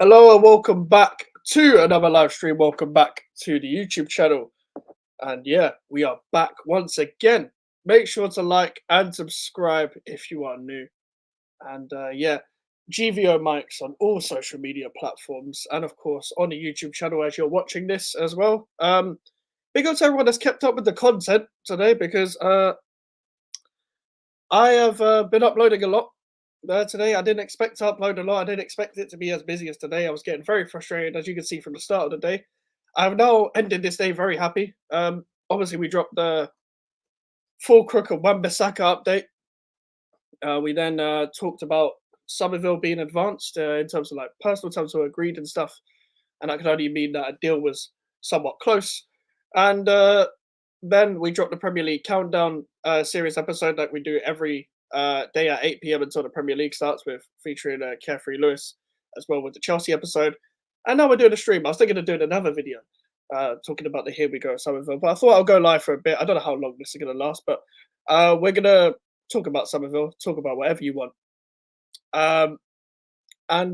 Hello and welcome back to another live stream. Welcome back to the YouTube channel. And yeah, we are back once again. Make sure to like and subscribe if you are new. And yeah, GVO mics on all social media platforms and of course on the YouTube channel as you're watching this as well. Big up to everyone that's kept up with the content today because I have been uploading a lot today. I didn't expect to upload a lot. I didn't expect it to be as busy as today. I was getting very frustrated, as you can see from the start of the day. I've now ended this day very happy. Obviously, we dropped the full crook of Wan-Bissaka update. We then talked about Summerville being advanced in terms of like personal terms were agreed and stuff, and that could only mean that a deal was somewhat close. And then we dropped the Premier League countdown series episode that we do every day at 8 p.m. until the Premier League starts, with featuring Carefree Lewis as well with the Chelsea episode. And now we're doing a stream. I was thinking of doing another video talking about the Here We Go Summerville, but I thought I'll go live for a bit. I don't know how long this is going to last, but we're going to talk about Summerville, talk about whatever you want. And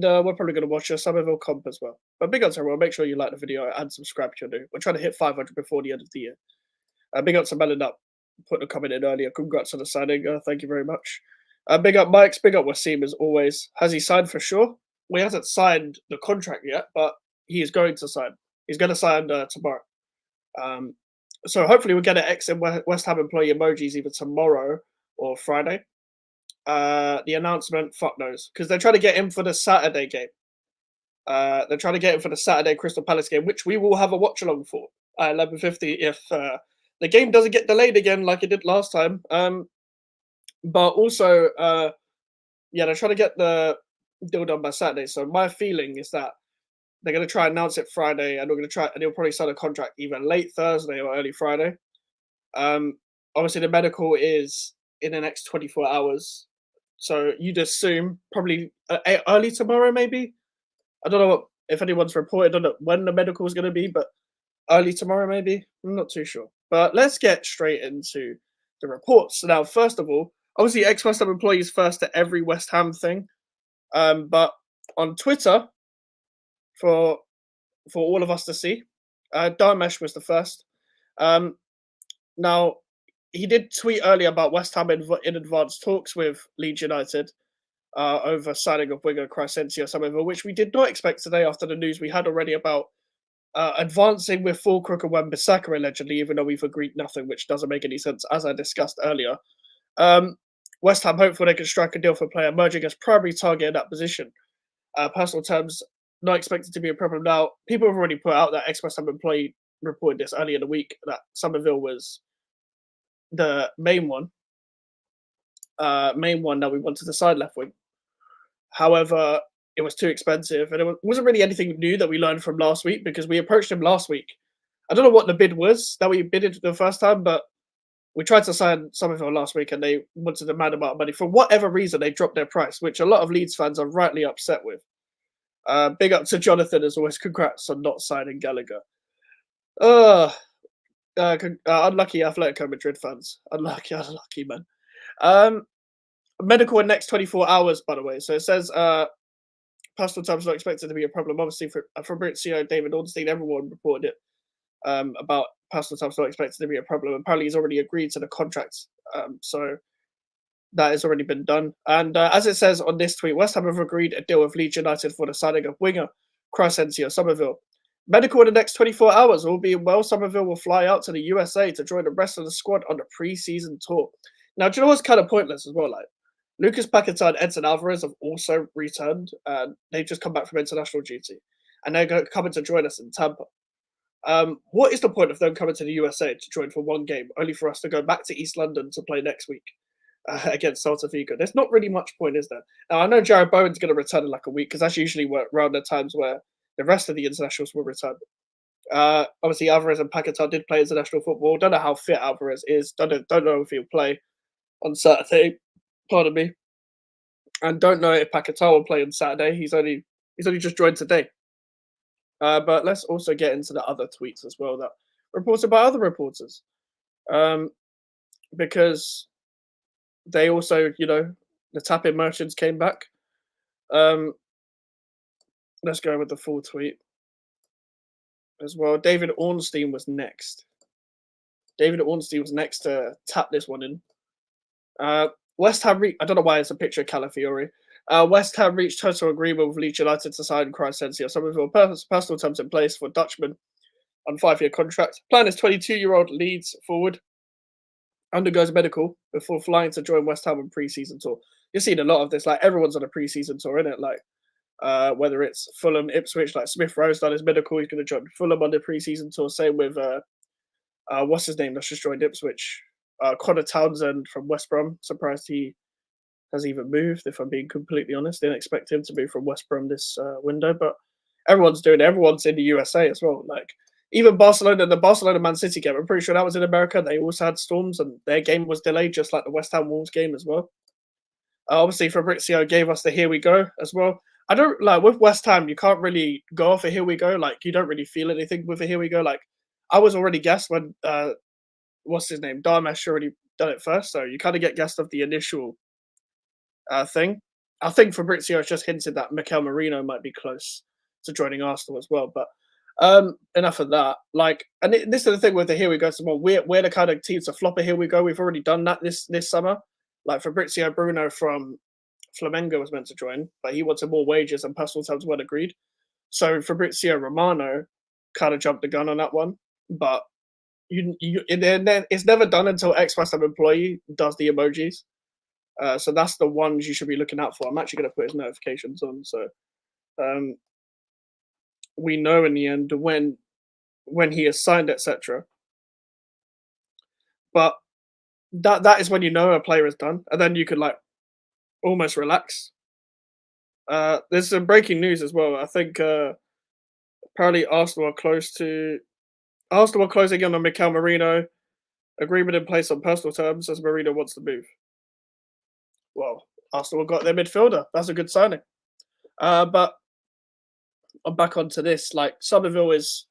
we're probably going to watch a Summerville comp as well. But big up to everyone. Make sure you like the video and subscribe if you're new. We're trying to hit 500 before the end of the year. Big up to Melon Up, put a comment in earlier. Congrats on the signing. Thank you very much. Big up Mike's, big up Wasim as always. Has he signed for sure? Well, he hasn't signed the contract yet, but he is going to sign. He's going to sign tomorrow. So hopefully we'll get an ex West Ham employee emojis either tomorrow or Friday. The announcement, fuck knows, because they're trying to get him for the Saturday game. They're trying to get him for the Saturday Crystal Palace game, which we will have a watch along for at 11:50 if the game doesn't get delayed again like it did last time. But also, yeah, they're trying to get the deal done by Saturday. So my feeling is that they're going to try and announce it Friday, and they'll probably sign a contract either late Thursday or early Friday. Obviously, the medical is in the next 24 hours. So you'd assume probably early tomorrow, maybe. I don't know if anyone's reported on when the medical is going to be, but early tomorrow, maybe. I'm not too sure. But let's get straight into the reports. Now, first of all, obviously, ex-West Ham employees first to every West Ham thing. But on Twitter, for all of us to see, Darmesh was the first. Now, he did tweet earlier about West Ham in advanced talks with Leeds United over signing of winger Crescencio Summerville, which we did not expect today after the news we had already about advancing with Fulcrook and Wan-Bissaka allegedly, even though we've agreed nothing, which doesn't make any sense, as I discussed earlier. West Ham hopeful they can strike a deal for a player emerging as primary target in that position. Personal terms, not expected to be a problem. Now, people have already put out that ex-West Ham employee reported this earlier in the week, that Summerville was the main one that we wanted to sign left wing. However, it was too expensive, and it wasn't really anything new that we learned from last week, because we approached him last week. I don't know what the bid was that we bidded the first time, but we tried to sign Summerville last week, and they wanted a mad amount of money. For whatever reason, they dropped their price, which a lot of Leeds fans are rightly upset with. Big up to Jonathan as always. Congrats on not signing Gallagher. Unlucky Atletico Madrid fans. Unlucky, man. Medical in next 24 hours, by the way. So it says personal terms not expected to be a problem. Obviously, for Fabrizio, David Ornstein, everyone reported it about personal terms not expected to be a problem. Apparently, he's already agreed to the contracts. So that has already been done. And as it says on this tweet, West Ham have agreed a deal with Leeds United for the signing of winger Crescencio Summerville. Medical in the next 24 hours. All being well, Summerville will fly out to the USA to join the rest of the squad on the pre-season tour. Now, do you know what's kind of pointless as well? Like, Lucas Paquetá and Edson Alvarez have also returned, and they've just come back from international duty, and they're coming to join us in Tampa. What is the point of them coming to the USA to join for one game, only for us to go back to East London to play next week against Celta Vigo? There's not really much point, is there? Now, I know Jared Bowen's going to return in like a week, because that's usually around the times where the rest of the internationals will return. Obviously, Alvarez and Paquetá did play international football. Don't know how fit Alvarez is. Don't know if he'll play on Saturday. Pardon me. And don't know if Paquetá will play on Saturday. He's only just joined today. But let's also get into the other tweets as well that reported by other reporters, because they also, the tap-in merchants came back. Let's go with the full tweet as well. David Ornstein was next. David Ornstein was next to tap this one in. West Ham. I don't know why it's a picture of Calafiori. West Ham reached total agreement with Leeds United to sign Crescencio. Summerville personal terms in place for Dutchman on 5-year contract. Plan is 22-year-old Leeds forward undergoes medical before flying to join West Ham on pre-season tour. You've seen a lot of this. Like everyone's on a pre-season tour, isn't it? Like whether it's Fulham, Ipswich, like Smith Rowe's done his medical. He's going to join Fulham on the pre-season tour. Same with what's his name? That's just joined Ipswich. Connor Townsend from West Brom. Surprised he has even moved. If I'm being completely honest, didn't expect him to move from West Brom this window, but everyone's doing it. Everyone's in the USA as well. Like even Barcelona, the Barcelona Man City game, I'm pretty sure that was in America. They also had storms and their game was delayed, just like the West Ham Wolves game as well. Obviously, Fabrizio gave us the "Here we go" as well. I don't like with West Ham. You can't really go off a "Here we go." Like you don't really feel anything with a "Here we go." Like I was already guessed when what's his name, Darmesh already done it first, so you kind of get guessed of the initial thing. I think Fabrizio has just hinted that Mikel Merino might be close to joining Arsenal as well. But enough of that. Like, and this is the thing with the "Here we go" Simone. We're the kind of team to flop a "Here we go." We've already done that this summer. Like Fabrizio Bruno from Flamengo was meant to join, but he wanted more wages and personal terms weren't agreed. So Fabrizio Romano kind of jumped the gun on that one. But it's never done until ex-West Ham employee does the emojis. So that's the ones you should be looking out for. I'm actually going to put his notifications on, so we know in the end when he is signed, etc. But that is when you know a player is done, and then you could like almost relax. There's some breaking news as well. I think apparently Arsenal are closing in on Mikel Merino. Agreement in place on personal terms as Merino wants to move. Well, Arsenal got their midfielder. That's a good signing. But I'm back onto this. Like Summerville is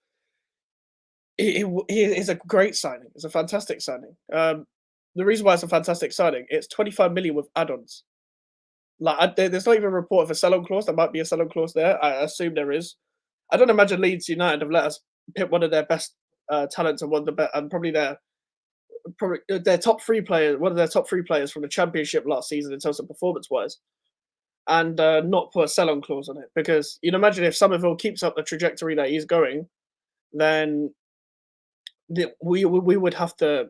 he is a great signing. It's a fantastic signing. The reason why it's a fantastic signing, it's 25 million with add-ons. Like there's not even a report of a sell-on clause. There might be a sell-on clause there. I assume there is. I don't imagine Leeds United have let us pick one of their best talents and one of the best, and probably their top 3 players, one of their top 3 players from the Championship last season in terms of performance-wise, and not put a sell-on clause on it. Because you'd imagine if Summerville keeps up the trajectory that he's going, then we would have to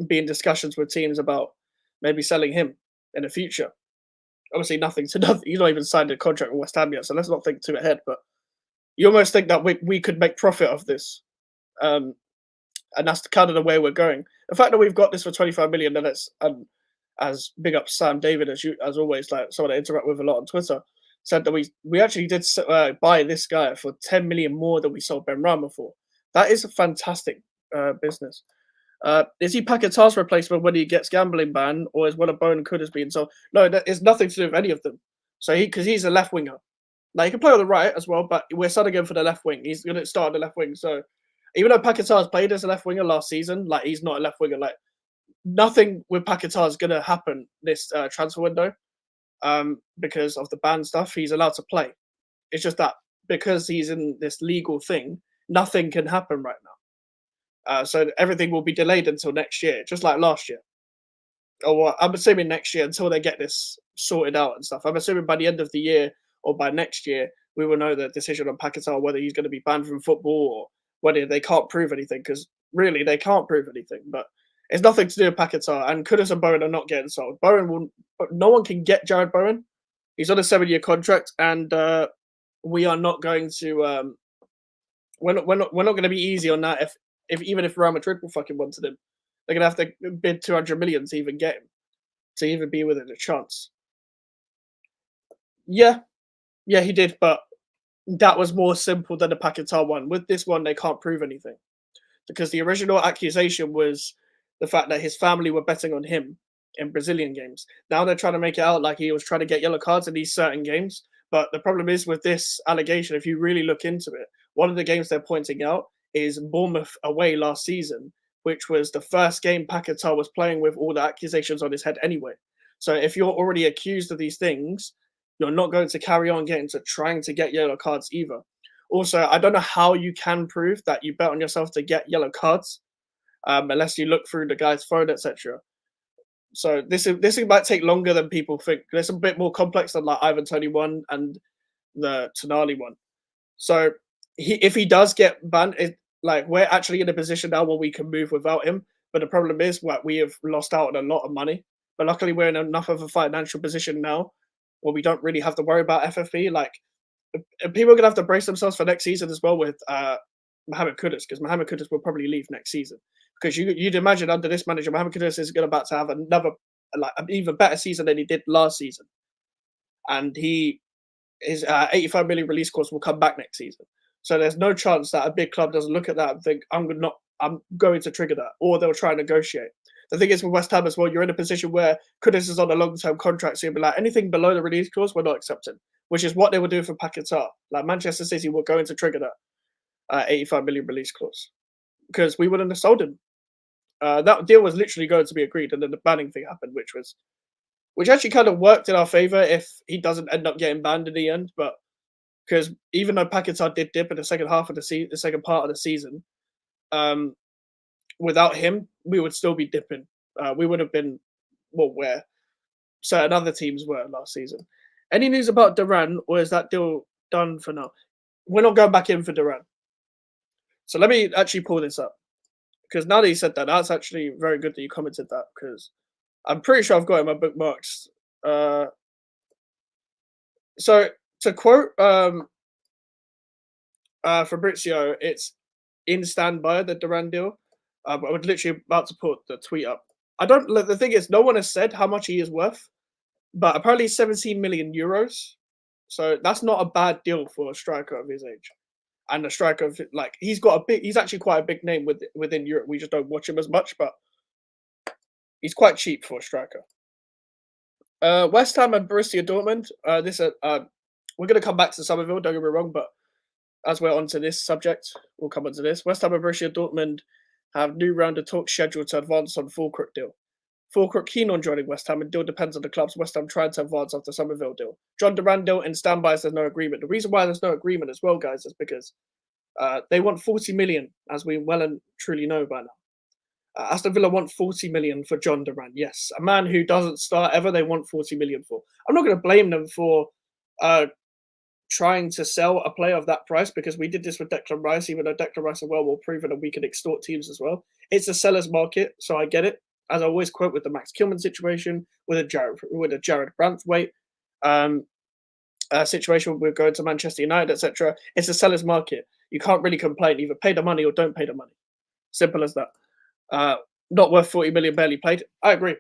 be in discussions with teams about maybe selling him in the future. Obviously, nothing to nothing. He's not even signed a contract with West Ham yet, so let's not think too ahead. But you almost think that we could make profit of this, and that's kind of the way we're going. The fact that we've got this for 25 million, and it's as big up Sam David as always, like someone I interact with a lot on Twitter, said that we actually did buy this guy for 10 million more than we sold Ben Rama for. That is a fantastic business. Is he Paquetá's replacement when he gets gambling ban, or is one of Bowen and Kudus being sold? No, it's nothing to do with any of them. So because he's a left winger, like he can play on the right as well, but we're starting him for the left wing. He's going to start on the left wing. So even though Paquetá's played as a left winger last season, like he's not a left winger. Like nothing with Paquetá is going to happen this transfer window, because of the ban stuff. He's allowed to play. It's just that because he's in this legal thing, nothing can happen right now. So everything will be delayed until next year, just like last year. Or I'm assuming next year until they get this sorted out and stuff. I'm assuming by the end of the year or by next year, we will know the decision on Paquetá, whether he's going to be banned from football or whether they can't prove anything, because really they can't prove anything. But it's nothing to do with Paquetá, and Kudus and Bowen are not getting sold. No one can get Jared Bowen. He's on a 7-year contract, and we are not going to. We're not going to be easy on that. Even if Real Madrid will fucking wanted him, they're gonna have to bid 200 million to even get him, to even be within a chance. Yeah, he did, but that was more simple than the Paquetá one. With this one, they can't prove anything, because the original accusation was the fact that his family were betting on him in Brazilian games. Now they're trying to make it out like he was trying to get yellow cards in these certain games. But the problem is with this allegation, if you really look into it, one of the games they're pointing out is Bournemouth away last season, which was the first game Paquetá was playing with all the accusations on his head anyway. So if you're already accused of these things, you're not going to carry on trying to get yellow cards either. Also, I don't know how you can prove that you bet on yourself to get yellow cards, unless you look through the guy's phone, etc. So this might take longer than people think. It's a bit more complex than like Ivan Tony one and the Tonali one. So if he does get banned, like we're actually in a position now where we can move without him. But the problem is what we have lost out on a lot of money. But luckily we're in enough of a financial position now where we don't really have to worry about FFP. Like people are gonna have to brace themselves for next season as well with Mohamed Kudus, because Mohamed Kudus will probably leave next season. Because you'd imagine under this manager, Mohamed Kudus is about to have another like an even better season than he did last season, and his 85 million release clause will come back next season. So there's no chance that a big club doesn't look at that and think I'm going to trigger that, or they'll try and negotiate. The thing is with West Ham as well, you're in a position where Kudus is on a long-term contract, so you'll be like anything below the release clause, we're not accepting, which is what they were doing for Paquetá. Like Manchester City were going to trigger that 85 million release clause because we wouldn't have sold him. That deal was literally going to be agreed, and then the banning thing happened, which actually kind of worked in our favor if he doesn't end up getting banned in the end. But because even though Paquetá did dip in the second half of the second part of the season, without him, we would still be dipping. We would have been where certain other teams were last season. Any news about Duran, or is that deal done for now? We're not going back in for Duran. So let me actually pull this up, because now that you said that, that's actually very good that you commented that, because I'm pretty sure I've got it in my bookmarks. So to quote Fabrizio, it's in standby, the Duran deal. I was literally about to put the tweet up. The thing is, no one has said how much he is worth, but apparently 17 million euros. So that's not a bad deal for a striker of his age. And a striker of, like, he's actually quite a big name within Europe. We just don't watch him as much, but he's quite cheap for a striker. West Ham and Borussia Dortmund. We're going to come back to Summerville, don't get me wrong, but as we're onto this subject, we'll come onto this. West Ham and Borussia Dortmund have new round of talks scheduled to advance on Fulkrook deal. Fulkrook keen on joining West Ham, and deal depends on the clubs West Ham trying to advance after Summerville deal. John Duran deal in standbys, there's no agreement. The reason why there's no agreement as well, guys, is because they want 40 million, as we well and truly know by now. Aston Villa want 40 million for John Duran. Yes, a man who doesn't start ever, they want 40 million for. I'm not going to blame them for trying to sell a player of that price, because we did this with Declan Rice, even though Declan Rice is well proven that we can extort teams as well. It's a seller's market, so I get it. As I always quote with the Max Kilman situation, with a Jared Branthwaite situation, we're going to Manchester United, etc. It's a seller's market. You can't really complain. Either pay the money or don't pay the money. Simple as that. Not worth 40 million, barely played. I agree.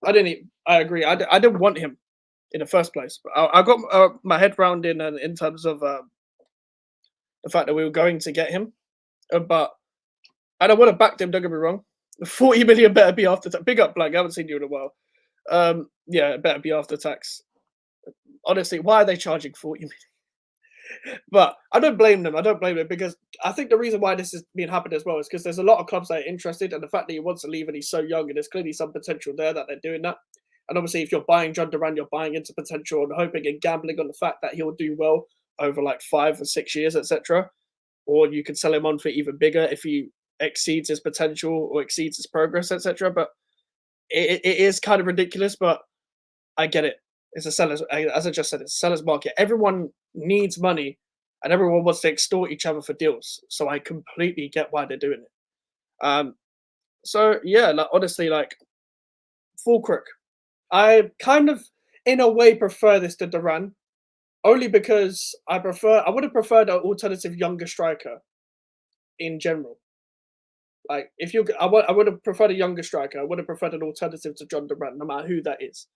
I agree. I didn't want him in the first place. But I got my head round in terms of the fact that we were going to get him. But I don't want to back him, don't get me wrong. 40 million better be after tax. Big up, Blank. I haven't seen you in a while. Yeah, it better be after tax. Honestly, why are they charging 40 million? But I don't blame them. Because I think the reason why this is being happened as well is because there's a lot of clubs that are interested, and the fact that he wants to leave and he's so young, and there's clearly some potential there that they're doing that. And obviously, if you're buying John Duran, you're buying into potential and hoping and gambling on the fact that he'll do well over like 5 or 6 years, etc. Or you could sell him on for even bigger if he exceeds his potential or exceeds his progress, etc. But it is kind of ridiculous, but I get it. It's a seller's, as I just said, it's a seller's market. Everyone needs money, and everyone wants to extort each other for deals. So I completely get why they're doing it. So yeah, like honestly, like Fulkrook, I kind of, in a way, prefer this to Duran, only because I would have preferred an alternative younger striker in general. Like I would have preferred a younger striker. I would have preferred an alternative to John Duran, no matter who that is.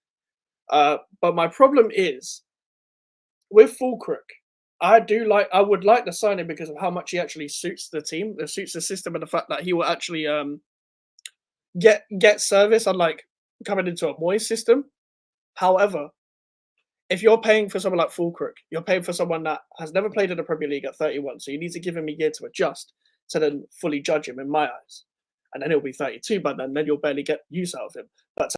But my problem is with Fulkrook. I would like to sign him because of how much he actually suits the team, suits the system, and the fact that he will actually get service, unlike coming into a Moyes system. However, if you're paying for someone like Fulkrook, you're paying for someone that has never played in the Premier League at 31, so you need to give him a year to adjust to then fully judge him in my eyes. And then he'll be 32 by then you'll barely get use out of him. But to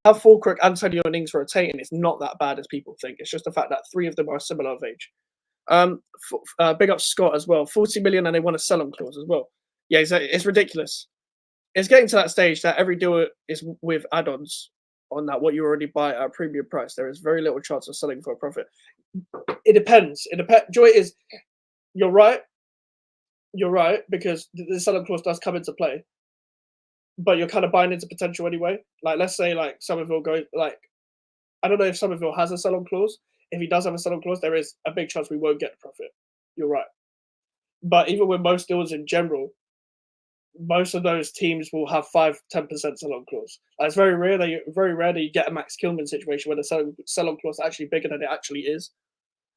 have Fulkrug, Antonio, and Ings rotating. It's not that bad as people think. It's just the fact that three of them are similar of age. Big up Scott as well. 40 million, and they want a sell-on clause as well. Yeah, it's ridiculous. It's getting to that stage that every deal is with add-ons on that what you already buy at a premium price. There is very little chance of selling for a profit. It depends. It depends. Joy is, you're right. You're right, because the sell-on clause does come into play, but you're kind of buying into potential anyway. Like, let's say like Summerville goes like, I don't know if Summerville has a sell-on clause. If he does have a sell-on clause, there is a big chance we won't get profit. You're right. But even with most deals in general, most of those teams will have 5-10% sell-on clause. Like, it's very rare that you get a Max Kilman situation where the sell-on clause is actually bigger than it actually is,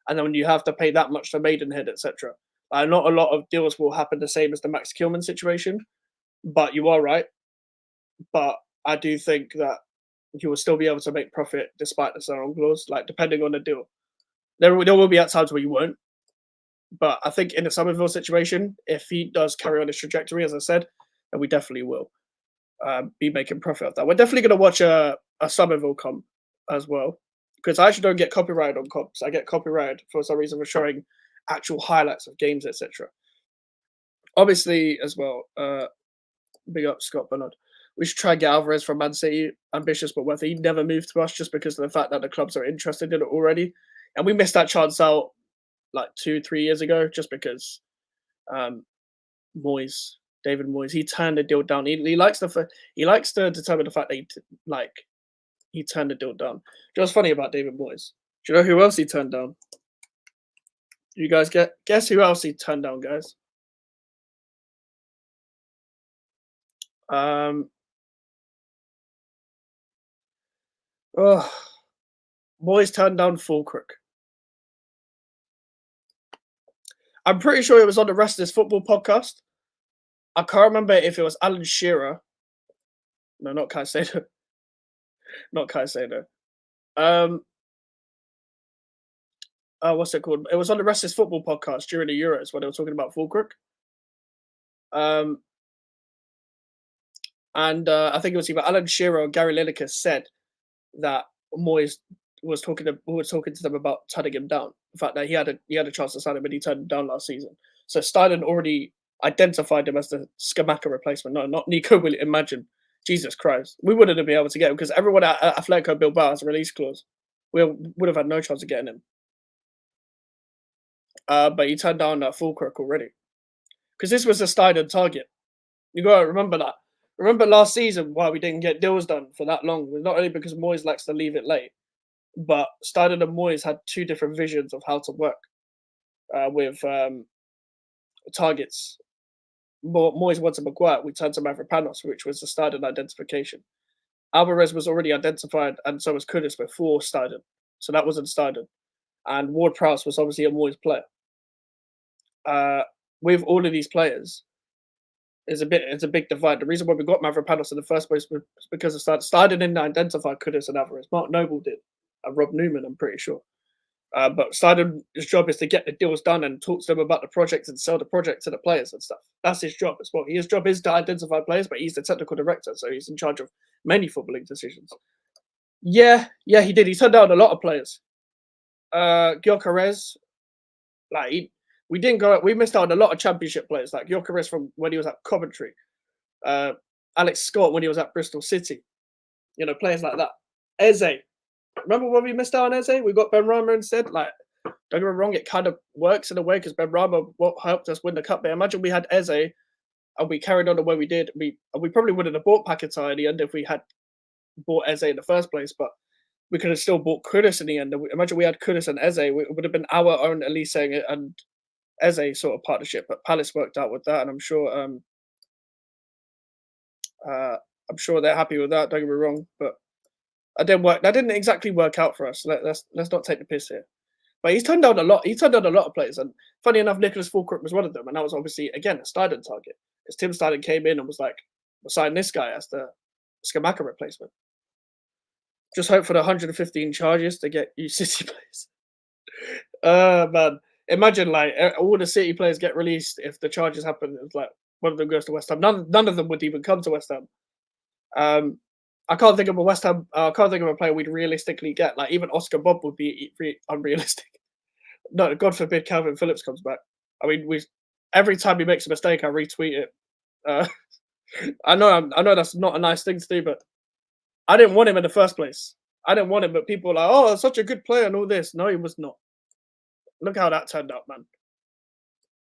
and then when you have to pay that much to Maidenhead, etc. Not a lot of deals will happen the same as the Max Kilman situation, but you are right. But I do think that you will still be able to make profit despite the sell-on clause, like depending on the deal. There will be at times where you won't, but I think in the Summerville situation, if he does carry on his trajectory, as I said, then we definitely will be making profit of that. We're definitely going to watch a Summerville comp as well, because I actually don't get copyrighted on comps. I get copyrighted for some reason for showing actual highlights of games, etc. Obviously, as well, big up Scott Bernard. We should try and get Alvarez from Man City. Ambitious but worth it. He never moved to us just because of the fact that the clubs are interested in it already. And we missed that chance out like 2-3 years ago just because David Moyes, he turned the deal down. He likes to determine the fact that he turned the deal down. What's funny about David Moyes? Do you know who else he turned down? You guys guess who else he turned down, guys? Moyes turned down Fulkrug. I'm pretty sure it was on the Rest of This Football podcast. I can't remember if it was Alan Shearer. No, not Caicedo. Not Caicedo. What's it called? It was on the Rest of This Football podcast during the Euros when they were talking about Fulkrug. And I think it was either Alan Shearer or Gary Lineker said that Moyes was talking to them about turning him down. The fact that he had a chance to sign him, but he turned him down last season. So Steinen already identified him as the Scamacca replacement. No, not Nico Williams. Imagine, Jesus Christ, we wouldn't have been able to get him because everyone at Atletico Bilbao has a release clause. We would have had no chance of getting him. But he turned down Fulkrug already because this was a Steinen target. You got to remember that. Remember last season why we didn't get deals done for that long? It was not only because Moyes likes to leave it late, but Steinen and Moyes had two different visions of how to work with targets. Moyes wanted Maguire. We turned to Mavropanos, which was the Steinen identification. Alvarez was already identified, and so was Kudus before Steinen. So that wasn't Steinen. And Ward-Prowse was obviously a Moyes player. With all of these players, it's a big divide. The reason why we got Mavropanos in the first place was because of Steinen didn't identify Kudus and Alvarez. Mark Noble did. Rob Newman, I'm pretty sure. But Steinen's job is to get the deals done and talk to them about the project and sell the project to the players and stuff. That's his job as well. His job is to identify players, but he's the technical director, so he's in charge of many footballing decisions. Yeah, he did. He turned down a lot of players. Gyökeres, we missed out on a lot of championship players, like Gyökeres from when he was at Coventry. Alex Scott when he was at Bristol City. Players like that. Eze. Remember when we missed out on Eze? We got Benrahma instead. Don't get me wrong, it kind of works in a way because Benrahma helped us win the cup. But imagine we had Eze and we carried on the way we did. We probably wouldn't have bought Paquetá in the end if we had bought Eze in the first place. But we could have still bought Kudus in the end. Imagine we had Kudus and Eze. It would have been our own Elise and Eze sort of partnership. But Palace worked out with that, and I'm sure they're happy with that. Don't get me wrong, but. That didn't exactly work out for us. Let's not take the piss here. But he's turned down a lot. He turned down a lot of players, and funny enough, Nicholas Fulkrug was one of them, and that was obviously again a Steinen target because Tim Steinen came in and was like, "We'll sign this guy as the Scamacca replacement." Just hope for the 115 charges to get you City players. Man, imagine all the City players get released if the charges happen. It's like one of them goes to West Ham. None of them would even come to West Ham. I can't think of a West Ham. I can't think of a player we'd realistically get. Like even Oscar Bob would be unrealistic. No, God forbid Calvin Phillips comes back. I mean, we every time he makes a mistake, I retweet it. Uh, I know that's not a nice thing to do, but I didn't want him in the first place. I didn't want him, but people were like, "Oh, such a good player and all this." No, he was not. Look how that turned out, man.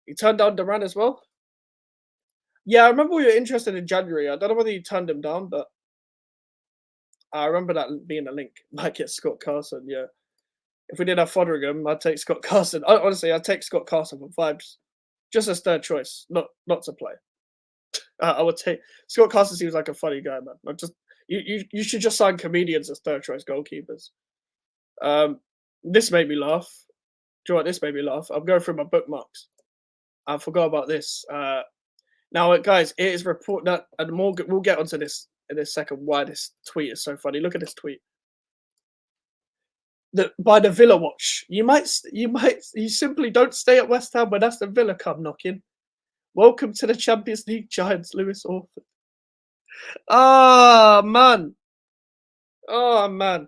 He turned down Duran as well. Yeah, I remember we were interested in January. I don't know whether you turned him down, but I remember that being a link. Might get Scott Carson. Yeah, if we did have Foderingham, I'd take Scott Carson. Honestly, I'd take Scott Carson from vibes, just as third choice, not to play. I would take Scott Carson. Seems like a funny guy, man. Not just you should just sign comedians as third choice goalkeepers. Um, this made me laugh. Do you know what this made me laugh? I'm going through my bookmarks. I forgot about this. Now, guys, it is report that, and more. We'll get onto this in a second. Why this tweet is so funny? Look at this tweet. By the Villa watch, you simply don't stay at West Ham when Aston Villa come knocking. Welcome to the Champions League Giants, Lewis Orford. Ah, man. Oh, man.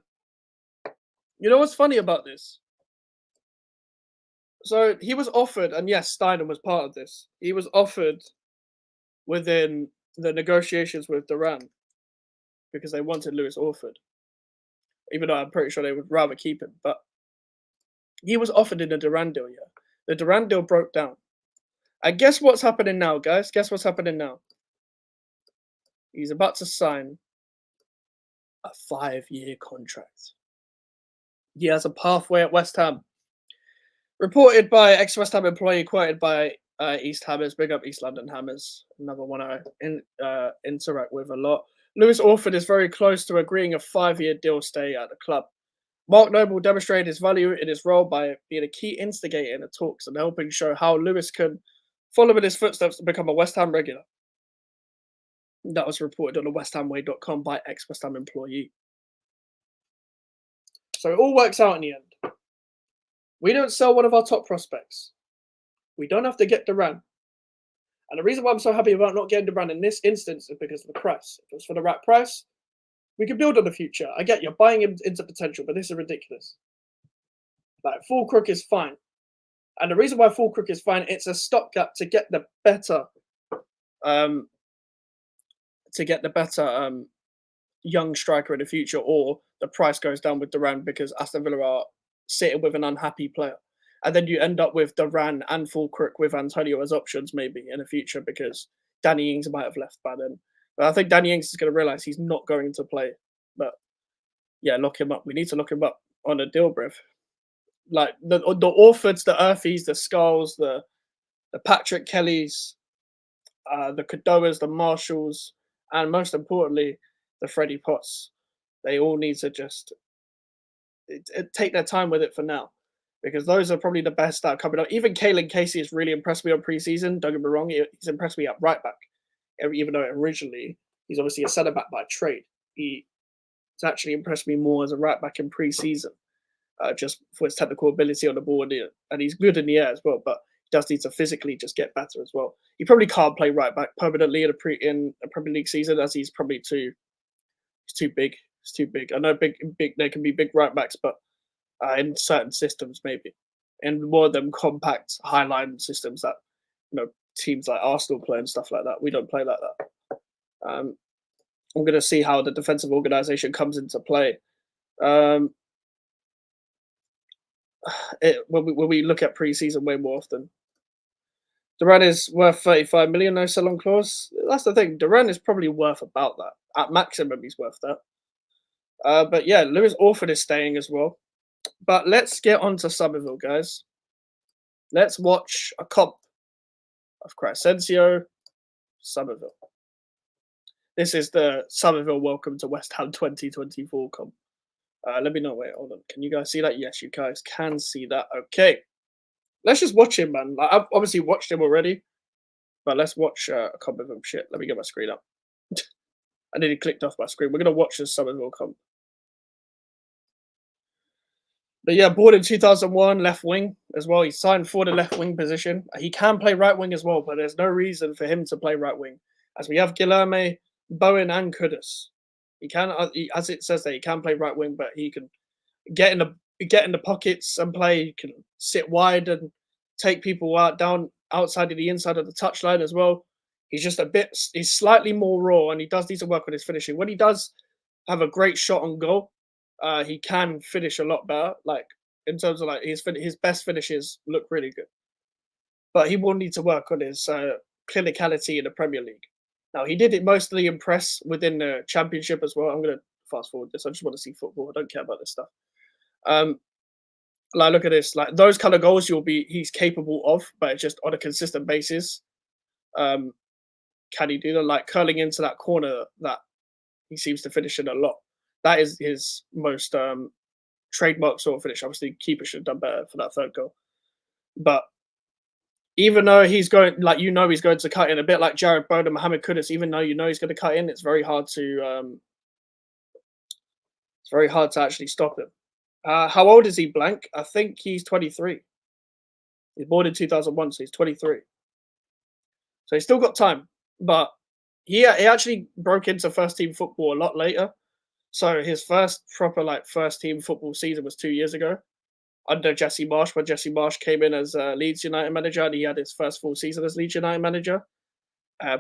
You know what's funny about this? So he was offered, and yes, Steiner was part of this. He was offered within the negotiations with Duran because they wanted Lewis Orford, even though I'm pretty sure they would rather keep him. But he was offered in the Duran deal, yeah. The Duran deal broke down. And guess what's happening now, guys? Guess what's happening now? He's about to sign a 5-year contract. He has a pathway at West Ham. Reported by ex-West Ham employee, quoted by East Hammers. Big up East London Hammers. Another one I interact with a lot. Lewis Orford is very close to agreeing a 5-year deal stay at the club. Mark Noble demonstrated his value in his role by being a key instigator in the talks and helping show how Lewis can follow in his footsteps to become a West Ham regular. That was reported on the westhamway.com by ex-West Ham employee. So it all works out in the end. We don't sell one of our top prospects. We don't have to get Duran. And the reason why I'm so happy about not getting Duran in this instance is because of the price. If it was for the right price, we could build on the future. I get you're buying him into potential, but this is ridiculous. Like, full crook is fine. And the reason why full crook is fine, it's a stopgap to get the better young striker in the future, or the price goes down with Duran because Aston Villa are sitting with an unhappy player. And then you end up with Duran and Fulkirk with Antonio as options maybe in the future because Danny Ings might have left by then. But I think Danny Ings is going to realise he's not going to play. But yeah, lock him up. We need to lock him up on a deal, bruv. Like the Orfords, the Earthies, the Skulls, the Patrick Kellys, the Kadoas, the Marshalls, and most importantly, the Freddie Potts. They all need to just take their time with it for now, because those are probably the best that are coming up. Even Kalen Casey has really impressed me on preseason. Don't get me wrong, he's impressed me at right back, even though originally he's obviously a centre back by trade. He's actually impressed me more as a right back in preseason, just for his technical ability on the ball, and he's good in the air as well. But he does need to physically just get better as well. He probably can't play right back permanently in a Premier League season, as he's probably too big. It's too big. I know big. They can be big right backs, but in certain systems maybe, and more of them compact high line systems that teams like Arsenal play and stuff like that. We don't play like that. I'm going to see how the defensive organisation comes into play. When we look at pre-season way more often. Duran is worth 35 million, no sell-on clause. That's the thing. Duran is probably worth about that. At maximum, he's worth that. But yeah, Lewis Orford is staying as well. But let's get on to Summerville, guys. Let's watch a comp of Crescencio, Summerville. This is the Summerville Welcome to West Ham 2024 comp. Let me know. Wait, hold on. Can you guys see that? Yes, you guys can see that. Okay. Let's just watch him, man. Like, I've obviously watched him already, but let's watch a comp of him. Shit, let me get my screen up. I nearly clicked off my screen. We're going to watch the Summerville comp. But yeah, born in 2001, left wing as well. He signed for the left wing position. He can play right wing as well, but there's no reason for him to play right wing, as we have Guilherme, Bowen, and Kudus. He can, as it says there, he can play right wing, but he can get in the get in the pockets and play. He can sit wide and take people out down outside of the inside of the touchline as well. He's just a bit. He's slightly more raw, and he does need to work on his finishing. When he does have a great shot on goal, he can finish a lot better. Like in terms of like his best finishes look really good, but he will need to work on his clinicality in the Premier League. Now he did it mostly impress within the Championship as well. I'm gonna fast forward this. I just want to see football. I don't care about this stuff. Um, like look at this. Like those kind of goals, he's capable of, but it's just on a consistent basis. Um, can he do that? Like curling into that corner that he seems to finish in a lot. That is his most trademark sort of finish. Obviously, keeper should have done better for that third goal. But even though he's going, like he's going to cut in a bit like Jared Bowen and Mohamed Kudus. Even though he's going to cut in, it's very hard to actually stop him. How old is he? Blank. I think he's 23. He's born in 2001, so he's 23. So he's still got time, but he actually broke into first team football a lot later. So his first proper first team football season was 2 years ago under Jesse Marsh, when Jesse Marsh came in as Leeds United manager, and he had his first full season as Leeds United manager.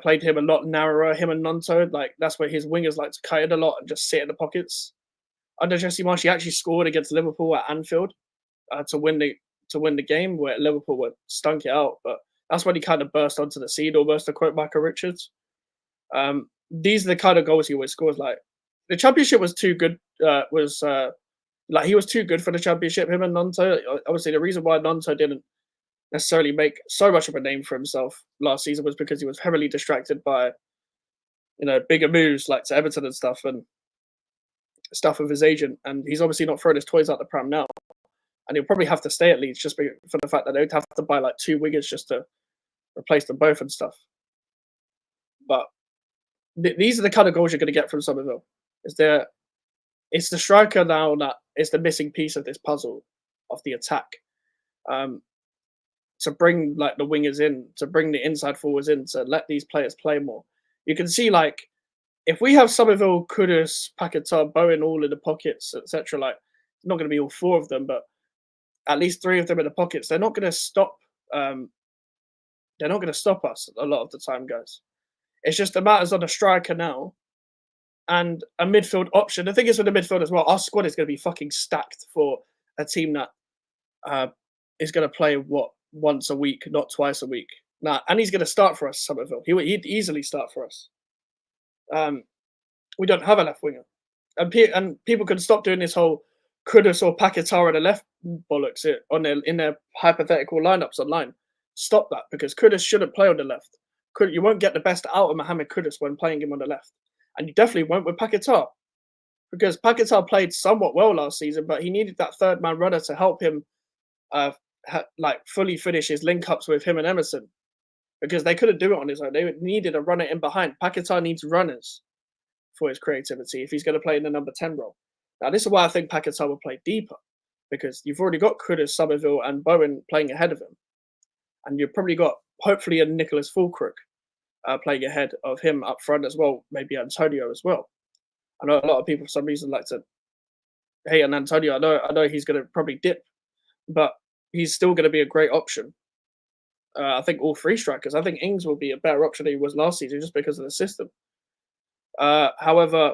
Played him a lot narrower, him and Nonto. Like that's where his wingers like to cut in a lot and just sit in the pockets. Under Jesse Marsh, he actually scored against Liverpool at Anfield to win the game, where Liverpool were stunk it out. But that's when he kind of burst onto the scene, almost to quote Michael Richards. These are the kind of goals he always scores. Like the Championship was too good. He was too good for the Championship. Him and Nonto. Obviously, the reason why Nonto didn't necessarily make so much of a name for himself last season was because he was heavily distracted by, bigger moves like to Everton and stuff with his agent. And he's obviously not throwing his toys out the pram now. And he'll probably have to stay at Leeds just for the fact that they'd have to buy like two wingers just to replace them both and stuff. But these are the kind of goals you're going to get from Summerville. It's the striker now that is the missing piece of this puzzle of the attack. To bring like the wingers in, to bring the inside forwards in, to let these players play more. You can see like if we have Summerville, Kudus, Paquetá, Bowen all in the pockets, etc. Like it's not going to be all four of them, but at least three of them in the pockets. They're not going to stop. They're not going to stop us a lot of the time, guys. It's just the matters on a striker now and a midfield option. The thing is with the midfield as well, our squad is going to be fucking stacked for a team that is going to play once a week, not twice a week. And he's going to start for us, Summerville. He'd easily start for us. We don't have a left winger, and people can stop doing this whole Kudus or Paquetá on the left bollocks in their hypothetical lineups online. Stop that, because Kudus shouldn't play on the left. You won't get the best out of Mohamed Kudus when playing him on the left, and you definitely won't with Paquetá, because Paquetá played somewhat well last season, but he needed that third man runner to help him fully finish his link ups with him and Emerson, because they couldn't do it on his own. They needed a runner in behind. Paquetá needs runners for his creativity if he's going to play in the number 10 role. Now, this is why I think Paquetá will play deeper, because you've already got Kudus, Summerville, and Bowen playing ahead of him. And you've probably got, hopefully, a Nicholas Fulcrook playing ahead of him up front as well, maybe Antonio as well. I know a lot of people for some reason like to hate on Antonio. I know he's going to probably dip, but he's still going to be a great option. I think all three strikers. I think Ings will be a better option than he was last season just because of the system. However,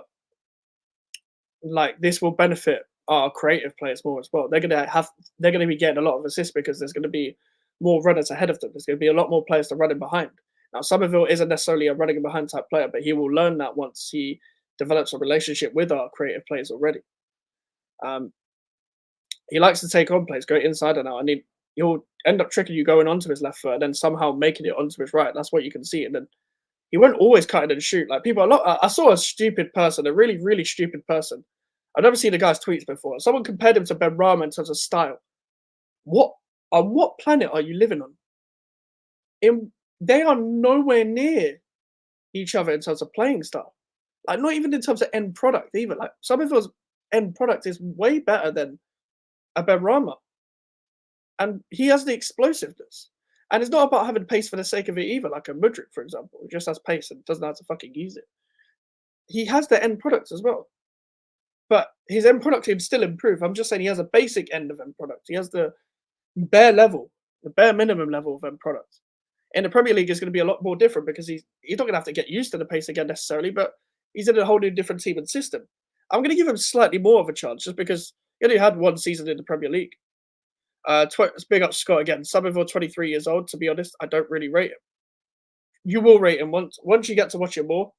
this will benefit our creative players more as well. They're going to be getting a lot of assists because there's going to be more runners ahead of them. There's going to be a lot more players to run in behind. Now, Summerville isn't necessarily a running behind type player, but he will learn that once he develops a relationship with our creative players already. He likes to take on plays, go inside and out, and he'll end up tricking you going onto his left foot and then somehow making it onto his right. That's what you can see. And then he won't always cut it and shoot. Like I saw a stupid person, a really, really stupid person. I've never seen the guy's tweets before. Someone compared him to Ben Rama in terms of style. On what planet are you living on? They are nowhere near each other in terms of playing style. Like not even in terms of end product either. Like Summerville's end product is way better than a Ben Rama. And he has the explosiveness. And it's not about having pace for the sake of it either, like a Mudryk, for example, who just has pace and doesn't know how to fucking use it. he has the end product as well. But his end product can still improve. I'm just saying he has a basic end of end product. He has the bare level, the bare minimum level of end product. In the Premier League is going to be a lot more different because he's not going to have to get used to the pace again necessarily, but he's in a whole new different team and system. I'm going to give him slightly more of a chance just because he only had one season in the Premier League. Big up Scott again. Summerville, 23 years old. To be honest, I don't really rate him. You will rate him once you get to watch him more.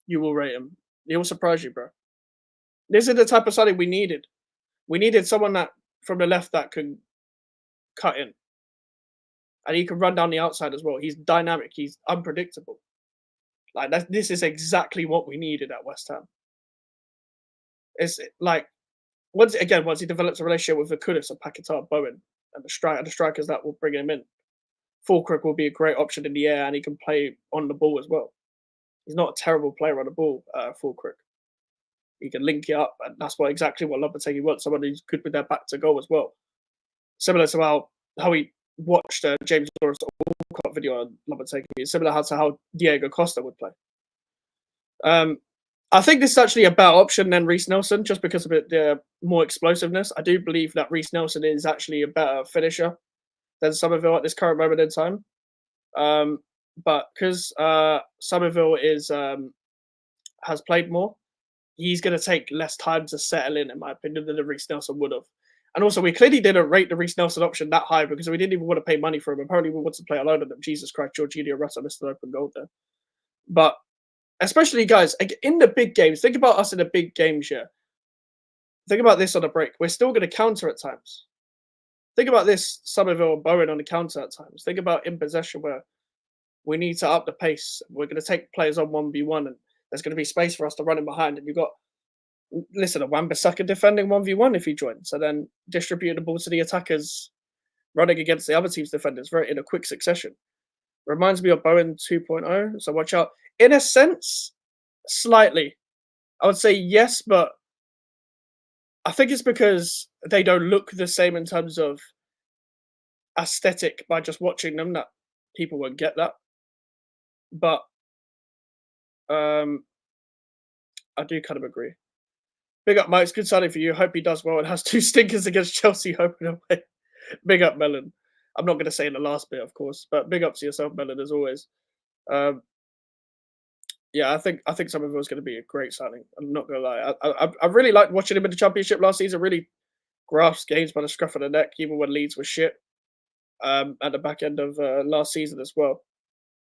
You will rate him. He will surprise you, bro. This is the type of signing we needed. We needed someone that from the left that can cut in, and he can run down the outside as well. He's dynamic. He's unpredictable. Like this is exactly what we needed at West Ham. It's like once he develops a relationship with the Kudus and Paquetá, Bowen, and the strikers that will bring him in, Fulkrug will be a great option in the air, and he can play on the ball as well. He's not a terrible player on the ball, Fulkrug. He can link it up, and that's exactly what Lopetegui wants. Someone who's good with their back to goal as well. Similar to how we watched James Lawrence Walcott video on Lopetegui. Similar to how Diego Costa would play. I think this is actually a better option than Reece Nelson, just because of the more explosiveness. I do believe that Reece Nelson is actually a better finisher than Summerville at this current moment in time. But because Summerville has played more, he's going to take less time to settle in my opinion, than the Reece Nelson would have. And also, we clearly didn't rate the Reece Nelson option that high because we didn't even want to pay money for him. Apparently, we want to play alone of them. Jesus Christ, Jorginho Russell missed an open goal there. But especially, guys, in the big games, think about us in the big games here. Think about this on a break. We're still going to counter at times. Think about this, Summerville and Bowen on the counter at times. Think about in possession where we need to up the pace. We're going to take players on 1v1 and there's going to be space for us to run in behind. And you've got, listen, a Wan-Bissaka defending 1v1 if he joins. So then distribute the ball to the attackers running against the other team's defenders very in a quick succession. Reminds me of Bowen 2.0. So watch out. In a sense, slightly. I would say yes, but I think it's because they don't look the same in terms of aesthetic by just watching them that people won't get that. But I do kind of agree. Big up, Mike. It's good signing for you. Hope he does well and has 2 stinkers against Chelsea hoping away. Big up, Melon. I'm not going to say in the last bit, of course, but big up to yourself, Melon, as always. Yeah, I think Summerville's going to be a great signing. I'm not going to lie. I really liked watching him in the Championship last season. Really grasped games by the scruff of the neck, even when Leeds were shit at the back end of last season as well.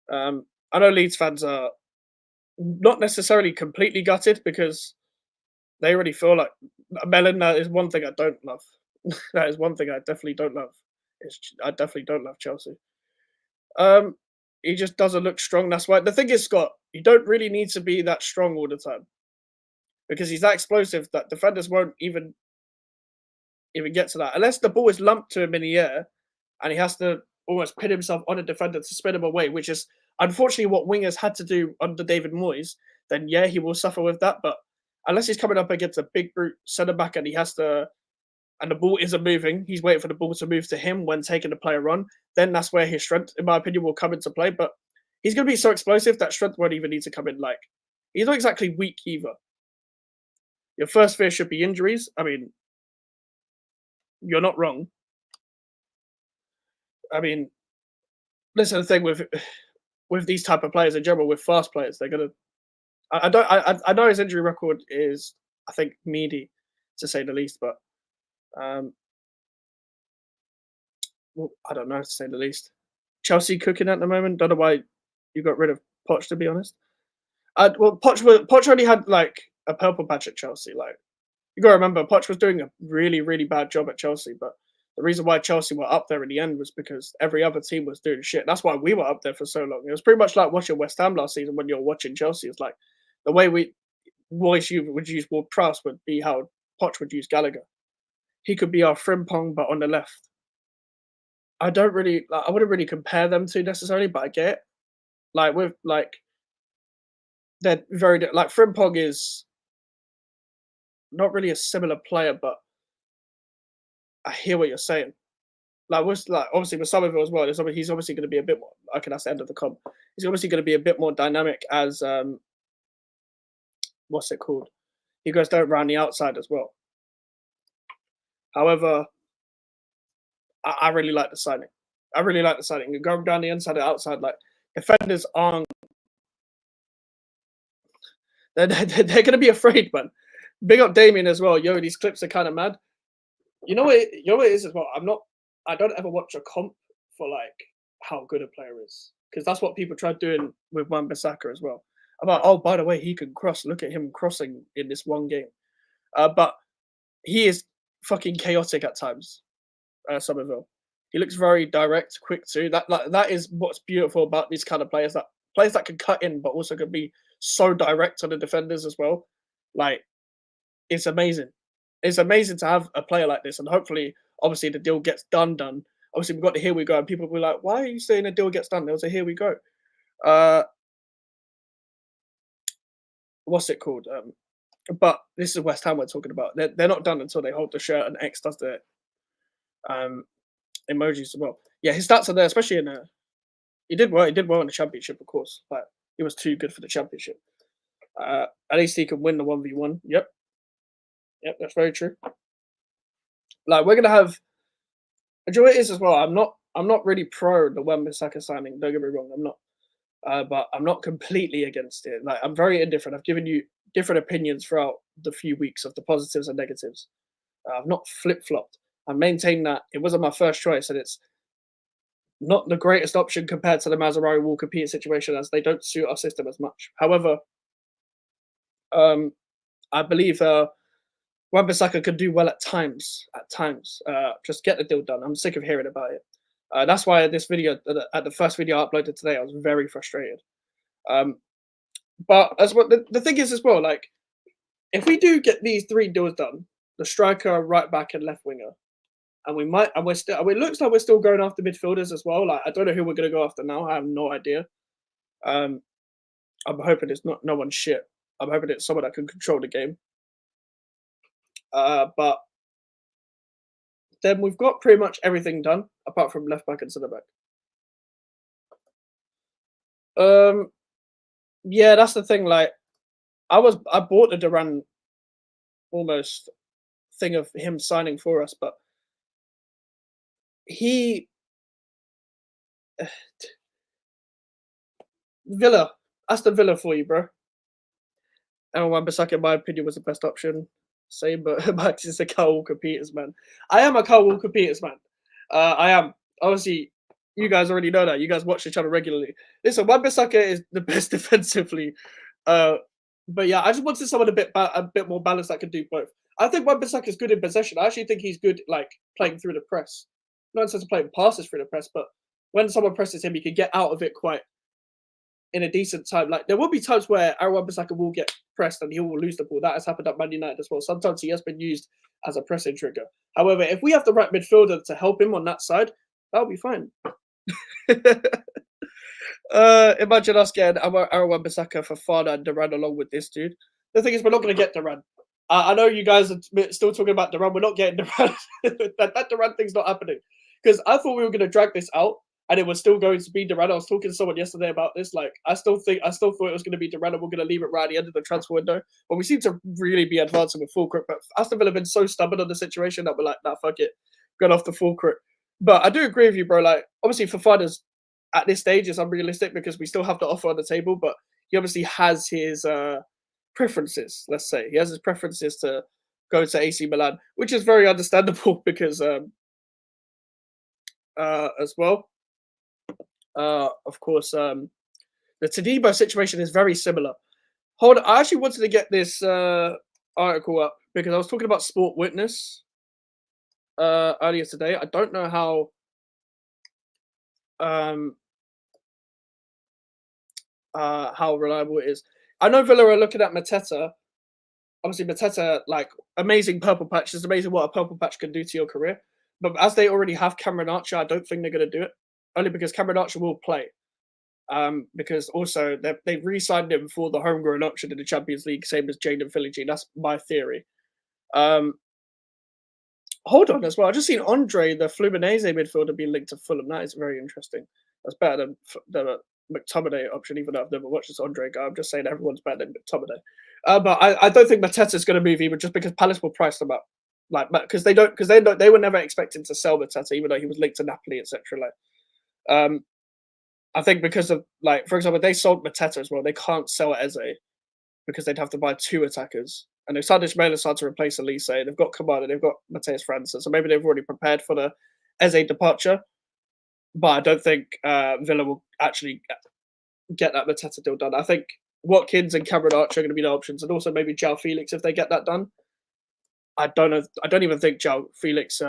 I know Leeds fans are not necessarily completely gutted because they already feel like Melon. That is one thing I don't love. That is one thing I definitely don't love. I definitely don't love Chelsea. He just doesn't look strong. That's why the thing is, Scott, you don't really need to be that strong all the time because he's that explosive that defenders won't even get to that unless the ball is lumped to him in the air and he has to almost pin himself on a defender to spin him away, which is unfortunately what wingers had to do under David Moyes. Then yeah, he will suffer with that. But unless he's coming up against a big brute centre back and he has to. And the ball isn't moving, he's waiting for the ball to move to him when taking the player on, then that's where his strength, in my opinion, will come into play. But he's going to be so explosive that strength won't even need to come in. Like, he's not exactly weak either. Your first fear should be injuries. I mean, you're not wrong. I mean, listen, the thing with these type of players in general, with fast players, they're going to... I know his injury record is, I think, meaty, to say the least, but well, I don't know, to say the least. Chelsea cooking at the moment. Don't know why you got rid of Poch, to be honest. Well, Poch only had like a purple patch at Chelsea. Like, you got to remember, Poch was doing a really, really bad job at Chelsea. But the reason why Chelsea were up there in the end was because every other team was doing shit. That's why we were up there for so long. It was pretty much like watching West Ham last season when you're watching Chelsea. It's like the way Moyes would use Ward-Prowse would be how Poch would use Gallagher. He could be our Frimpong, but on the left. I wouldn't really compare them to necessarily, but I get it. They're very, like, Frimpong is not really a similar player, but I hear what you're saying. Obviously with Summerville as well, he's obviously going to be a bit more, okay, that's the end of the comp. He's obviously going to be a bit more dynamic as what's it called? He goes down around the outside as well. However, I really like the signing. I really like the signing. You go down the inside and outside, like defenders aren't they're gonna be afraid, man. Big up Damien as well. Yo, these clips are kind of mad. You know what it is as well. I don't ever watch a comp for like how good a player is because that's what people try doing with Wan-Bissaka as well. I'm like, oh, by the way, he can cross. Look at him crossing in this one game. But he is fucking chaotic at times. Summerville. He looks very direct, quick too. That is what's beautiful about these kind of players. That players that can cut in, but also can be so direct on the defenders as well. Like it's amazing. It's amazing to have a player like this, and hopefully, obviously, the deal gets done. Obviously, we've got the here we go, and people will be like, "Why are you saying the deal gets done?" There was a here we go. Uh, what's it called? But this is West Ham we're talking about. They're not done until they hold the shirt, and X does the um emojis as well. Yeah, his stats are there, especially in he did well. He did well in the championship, of course, but he was too good for the championship. At least he can win the 1v1. Yep, that's very true. Like we're gonna have. Do you know what it is as well? I'm not really pro the Wan-Bissaka signing. Don't get me wrong. I'm not. But I'm not completely against it. Like I'm very indifferent. I've given you different opinions throughout the few weeks of the positives and negatives. I've not flip flopped. I maintain that it wasn't my first choice, and it's not the greatest option compared to the Mazzarri Walker Peters situation, as they don't suit our system as much. However, I believe Wan-Bissaka could do well at times. Just get the deal done. I'm sick of hearing about it. That's why this video, at the first video I uploaded today, I was very frustrated. But as well, the thing is as well, like if we do get these three deals done, the striker, right back, and left winger, and we're still, it looks like we're still going after midfielders as well. Like I don't know who we're gonna go after now. I have no idea. I'm hoping it's not no one shit. I'm hoping it's someone that can control the game. But then we've got pretty much everything done apart from left back and centre back. Yeah, that's the thing. Like, I bought the Duran almost thing of him signing for us, but he Villa, Aston Villa for you, bro. And Wan-Bissaka, in my opinion, was the best option. Same, but Max is a Kyle Walker Peters man. I am a Kyle Walker Peters man. I am. Obviously, you guys already know that. You guys watch each other regularly. Listen, Wan-Bissaka is the best defensively. But yeah, I just wanted someone a bit more balanced that could do both. I think Wan-Bissaka is good in possession. I actually think he's good like playing through the press. Not in terms of playing passes through the press, but when someone presses him, he can get out of it quite in a decent time. Like there will be times where Wan-Bissaka will get pressed and he will lose the ball. That has happened at Man United as well. Sometimes he has been used as a pressing trigger. However, if we have the right midfielder to help him on that side, that'll be fine. Imagine us getting Wan-Bissaka for Fana and Duran along with this dude. The thing is, we're not going to get Duran. I know you guys are still talking about Duran. We're not getting Duran. that Duran thing's not happening. Because I thought we were going to drag this out and it was still going to be Duran. I was talking to someone yesterday about this. Like, I still thought it was going to be Duran and we're going to leave it right at the end of the transfer window. But we seem to really be advancing with Fulcrum. But Aston Villa have been so stubborn on the situation that we're like, nah, fuck it. Going off the Fulcrum. But I do agree with you, bro. Like, obviously, Fofana's at this stage is unrealistic because we still have the offer on the table, but he obviously has his preferences, let's say. He has his preferences to go to AC Milan, which is very understandable because as well, of course, the Todibo situation is very similar. Hold on, I actually wanted to get this article up because I was talking about Sport Witness earlier today. I don't know how reliable it is. I know Villa are looking at Mateta. Obviously, Mateta, like, amazing purple patch. It's amazing what a purple patch can do to your career. But as they already have Cameron Archer, I don't think they're going to do it. Only because Cameron Archer will play. Because also, they've re-signed him for the homegrown option in the Champions League, same as Jaden Philligy. That's my theory. Hold on as well. I just seen Andre, the Fluminense midfielder, being linked to Fulham. That is very interesting. That's better than McTominay option, even though I've never watched this Andre guy. I'm just saying everyone's better than McTominay. But I don't think Mateta's going to move either, just because Palace will price them up. Like, because they were never expecting to sell Mateta, even though he was linked to Napoli, etc. Um, I think because of, like, for example, they sold Mateta as well. They can't sell Eze because they'd have to buy 2 attackers. And they've signed Ismaila to replace Elise. They've got Kamada, they've got Mateus Francis. So maybe they've already prepared for the Eze departure. But I don't think Villa will actually get that Mateta deal done. I think Watkins and Cameron Archer are going to be the options. And also maybe João Felix if they get that done. I don't know. I don't even think João Felix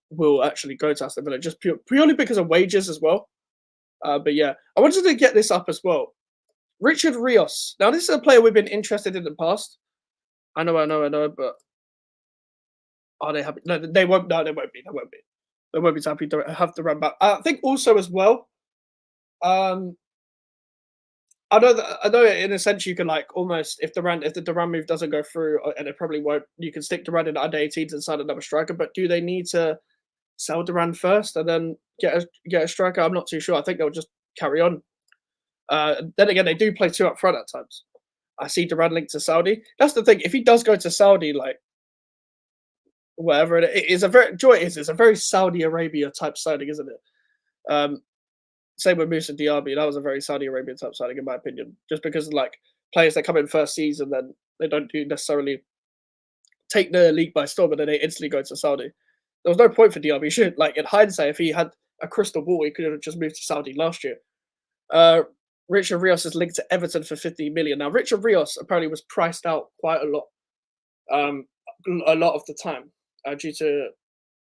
will actually go to Aston Villa, just purely because of wages as well. But yeah, I wanted to get this up as well. Richard Rios. Now, this is a player we've been interested in the past. I know, but are they happy? No, they won't. No, they won't be. They won't be. They won't be happy to have to run back. I think also as well. I know in a sense you can, like, almost, if the Duran move doesn't go through, and it probably won't, you can stick Duran in the under 18s and sign another striker. But do they need to sell Duran first and then get a striker? I'm not too sure. I think they'll just carry on. Then again, they do play 2 up front at times. I see Duran linked to Saudi. That's the thing. If he does go to Saudi, like, whatever it is, it's a very Saudi Arabia type signing, isn't it? Same with Musa Diaby. That was a very Saudi Arabian type signing, in my opinion. Just because, like, players that come in first season, then they don't necessarily take the league by storm, and then they instantly go to Saudi. There was no point for Diaby. Should, like, in hindsight, if he had a crystal ball, he could have just moved to Saudi last year. Richard Rios is linked to Everton for 15 million. Now, Richard Rios apparently was priced out quite a lot of the time due to,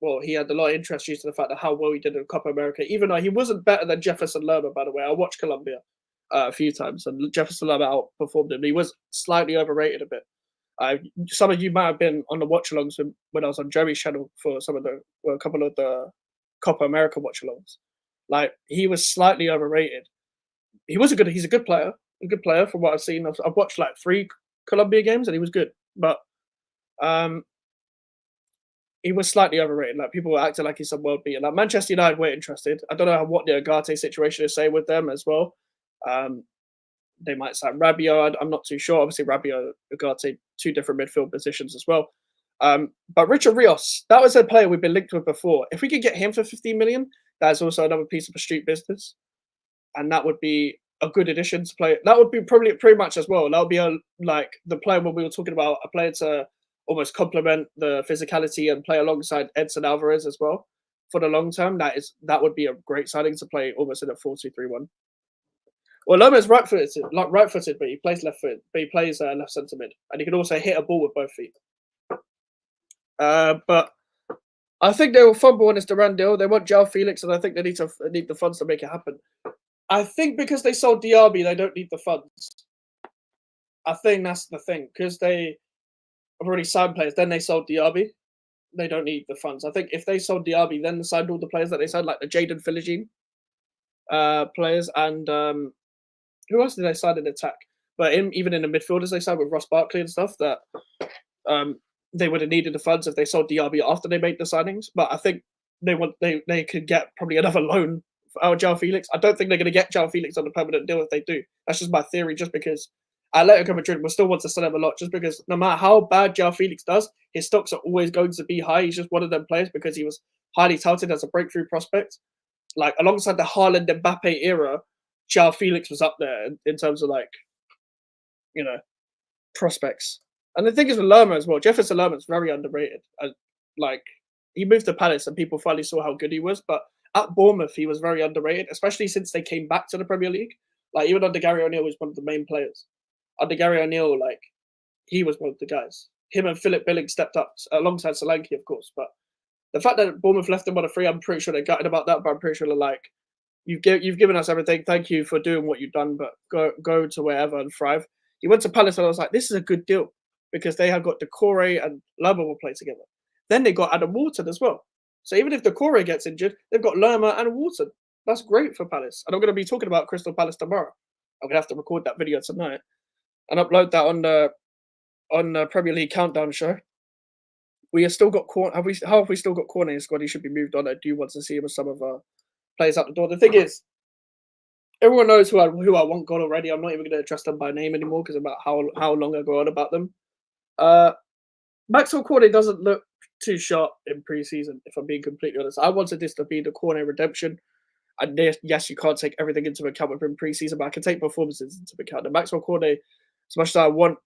well, he had a lot of interest due to the fact of how well he did in Copa America, even though he wasn't better than Jefferson Lerma, by the way. I watched Colombia a few times, and Jefferson Lerma outperformed him. He was slightly overrated a bit. Some of you might have been on the watch-alongs when I was on Joey's channel for a couple of the Copa America watch-alongs. Like, he was slightly overrated. He's a good player from what I've seen. I've watched like 3 Colombia games, and he was good, but he was slightly overrated. Like, people were acting like he's some world beater. Like, Manchester United were interested. I don't know what the Agate situation is saying with them as well. They might sign Rabiot. I'm not too sure. Obviously, Rabiot, Agate, 2 different midfield positions as well. But Richard Rios, that was a player we've been linked with before. If we could get him for 15 million, that's also another piece of a street business, and that would be a good addition to play. That would be probably pretty much as well. That would be like the player when we were talking about, a player to almost complement the physicality and play alongside Edson Alvarez as well for the long term. That would be a great signing to play almost in a 4-2-3-1. Well, Loma's right-footed, but he plays left-footed. But he plays left centre mid, and he can also hit a ball with both feet. But I think they will fumble on this Duran deal. They want João Felix, and I think they need the funds to make it happen. I think because they sold Diaby, they don't need the funds. I think that's the thing, because they have already signed players. Then they sold Diaby. They don't need the funds. I think if they sold Diaby, then they signed all the players that they signed, like the Jadon Philogene players, and who else did they sign in attack? But even in the midfielders, they signed with Ross Barkley and stuff, that they would have needed the funds if they sold Diaby after they made the signings. But I think they could get probably another loan for João Felix. I don't think they're going to get João Felix on a permanent deal if they do. That's just my theory, just because Atletico Madrid will still want to sell him a lot, just because no matter how bad João Felix does, his stocks are always going to be high. He's just one of them players because he was highly touted as a breakthrough prospect. Like, alongside the Haaland Mbappe era, João Felix was up there in terms of, like, you know, prospects. And the thing is with Lerma as well, Jefferson Lerma is very underrated. Like, he moved to Palace and people finally saw how good he was, but at Bournemouth he was very underrated, especially since they came back to the Premier League. Like, even under Gary O'Neill was one of the main players. Under Gary O'Neill, like, he was one of the guys. Him and Philip Billing stepped up alongside Solanke, of course. But the fact that Bournemouth left him on a free, I'm pretty sure they're gutted about that. But I'm pretty sure they're like, you've given us everything. Thank you for doing what you've done, but go to wherever and thrive. He went to Palace and I was like, this is a good deal, because they have got Decore and Lerma will play together. Then they got Adam Wharton as well. So even if Decore gets injured, they've got Lerma and Wharton. That's great for Palace. And I'm going to be talking about Crystal Palace tomorrow. I'm going to have to record that video tonight and upload that on the Premier League Countdown show. We have still got how have we still got Cornet in the squad? He should be moved on. I do want to see him with some of our players out the door. The thing is, Everyone knows who I want gone already. I'm not even going to address them by name anymore because about how long I go on about them. Uh, Maxwell Cornet doesn't look too sharp in preseason. If I'm being completely honest, I wanted this to be the Cornet redemption. And yes, you can't take everything into account within preseason, but I can take performances into account. And Maxwell Cornet, as much as I want,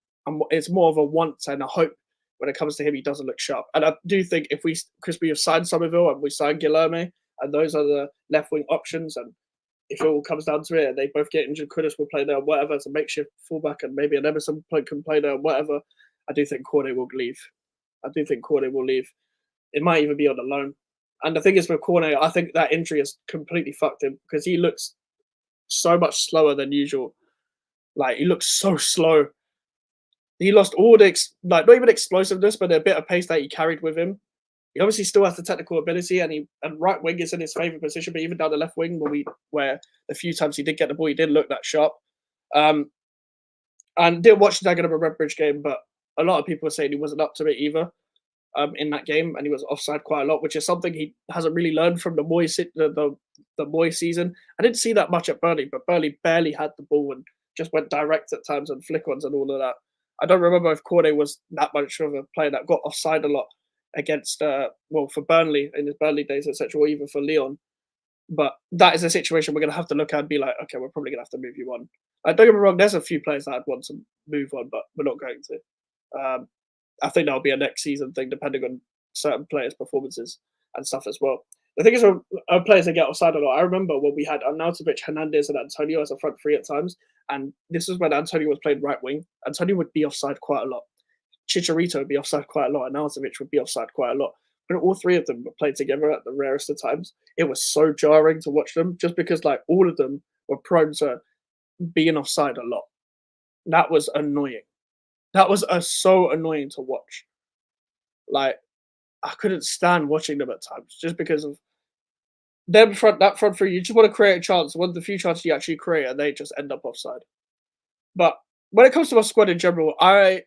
it's more of a want and a hope when it comes to him. He doesn't look sharp, and I do think if because we have signed Summerville and we signed Guilherme, and those are the left wing options, and if it all comes down to it, and they both get injured, Kudus will play there, whatever, as a makeshift fullback, and maybe an Emerson can play there, whatever. I do think Cornet will leave. I do think Cornet will leave. It might even be on the loan. And the thing is with Cornet, I think that injury has completely fucked him because he looks so much slower than usual. Like he looks so slow. He lost all the like not even explosiveness, but a bit of pace that he carried with him. He obviously still has the technical ability, and right wing is in his favourite position. But even down the left wing, where the few times he did get the ball, he didn't look that sharp. Um, and didn't watch the Dagenham and Redbridge game, but a lot of people were saying he wasn't up to it either. In that game, and he was offside quite a lot, which is something he hasn't really learned from the Moy season. I didn't see that much at Burnley, but Burnley barely had the ball and just went direct at times and flick-ons and all of that. I don't remember if Cornet was that much of a player that got offside a lot against, for Burnley in his Burnley days, etc., or even for Leon. But that is a situation we're going to have to look at and be like, okay, we're probably going to have to move you on. Don't get me wrong, there's a few players that I'd want to move on, but we're not going to. I think that'll be a next season thing, depending on certain players' performances and stuff as well. The thing is, with players that get offside a lot, I remember when we had Arnautovic, Hernandez, and Antonio as a front three at times, and this was when Antonio was playing right wing. Antonio would be offside quite a lot. Chicharito would be offside quite a lot, and Arnautovic would be offside quite a lot. But all three of them were played together at the rarest of times. It was so jarring to watch them, just because like all of them were prone to being offside a lot. That was annoying. That was so annoying to watch. Like I couldn't stand watching them at times just because of that front three. You just want to create a chance. One of the few chances you actually create, and they just end up offside. But when it comes to our squad in general, I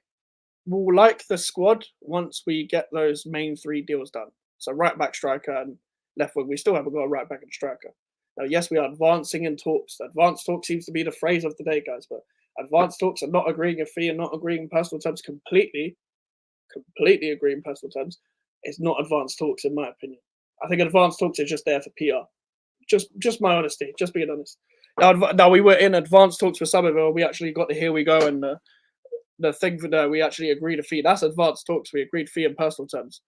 will like the squad once we get those main three deals done. So right back, striker, and left wing. We still haven't got a right back and striker. Now, yes, we are advancing in talks. Advanced talk seems to be the phrase of the day, guys. But advanced talks are not agreeing a fee and not agreeing in personal terms completely agree in personal terms. It's not advanced talks, in my opinion. I think advanced talks are just there for PR. Just my honesty, just being honest. Now we were in advanced talks for Summerville. We actually got the here we go and the thing for we actually agreed a fee. That's advanced talks. We agreed fee in personal terms.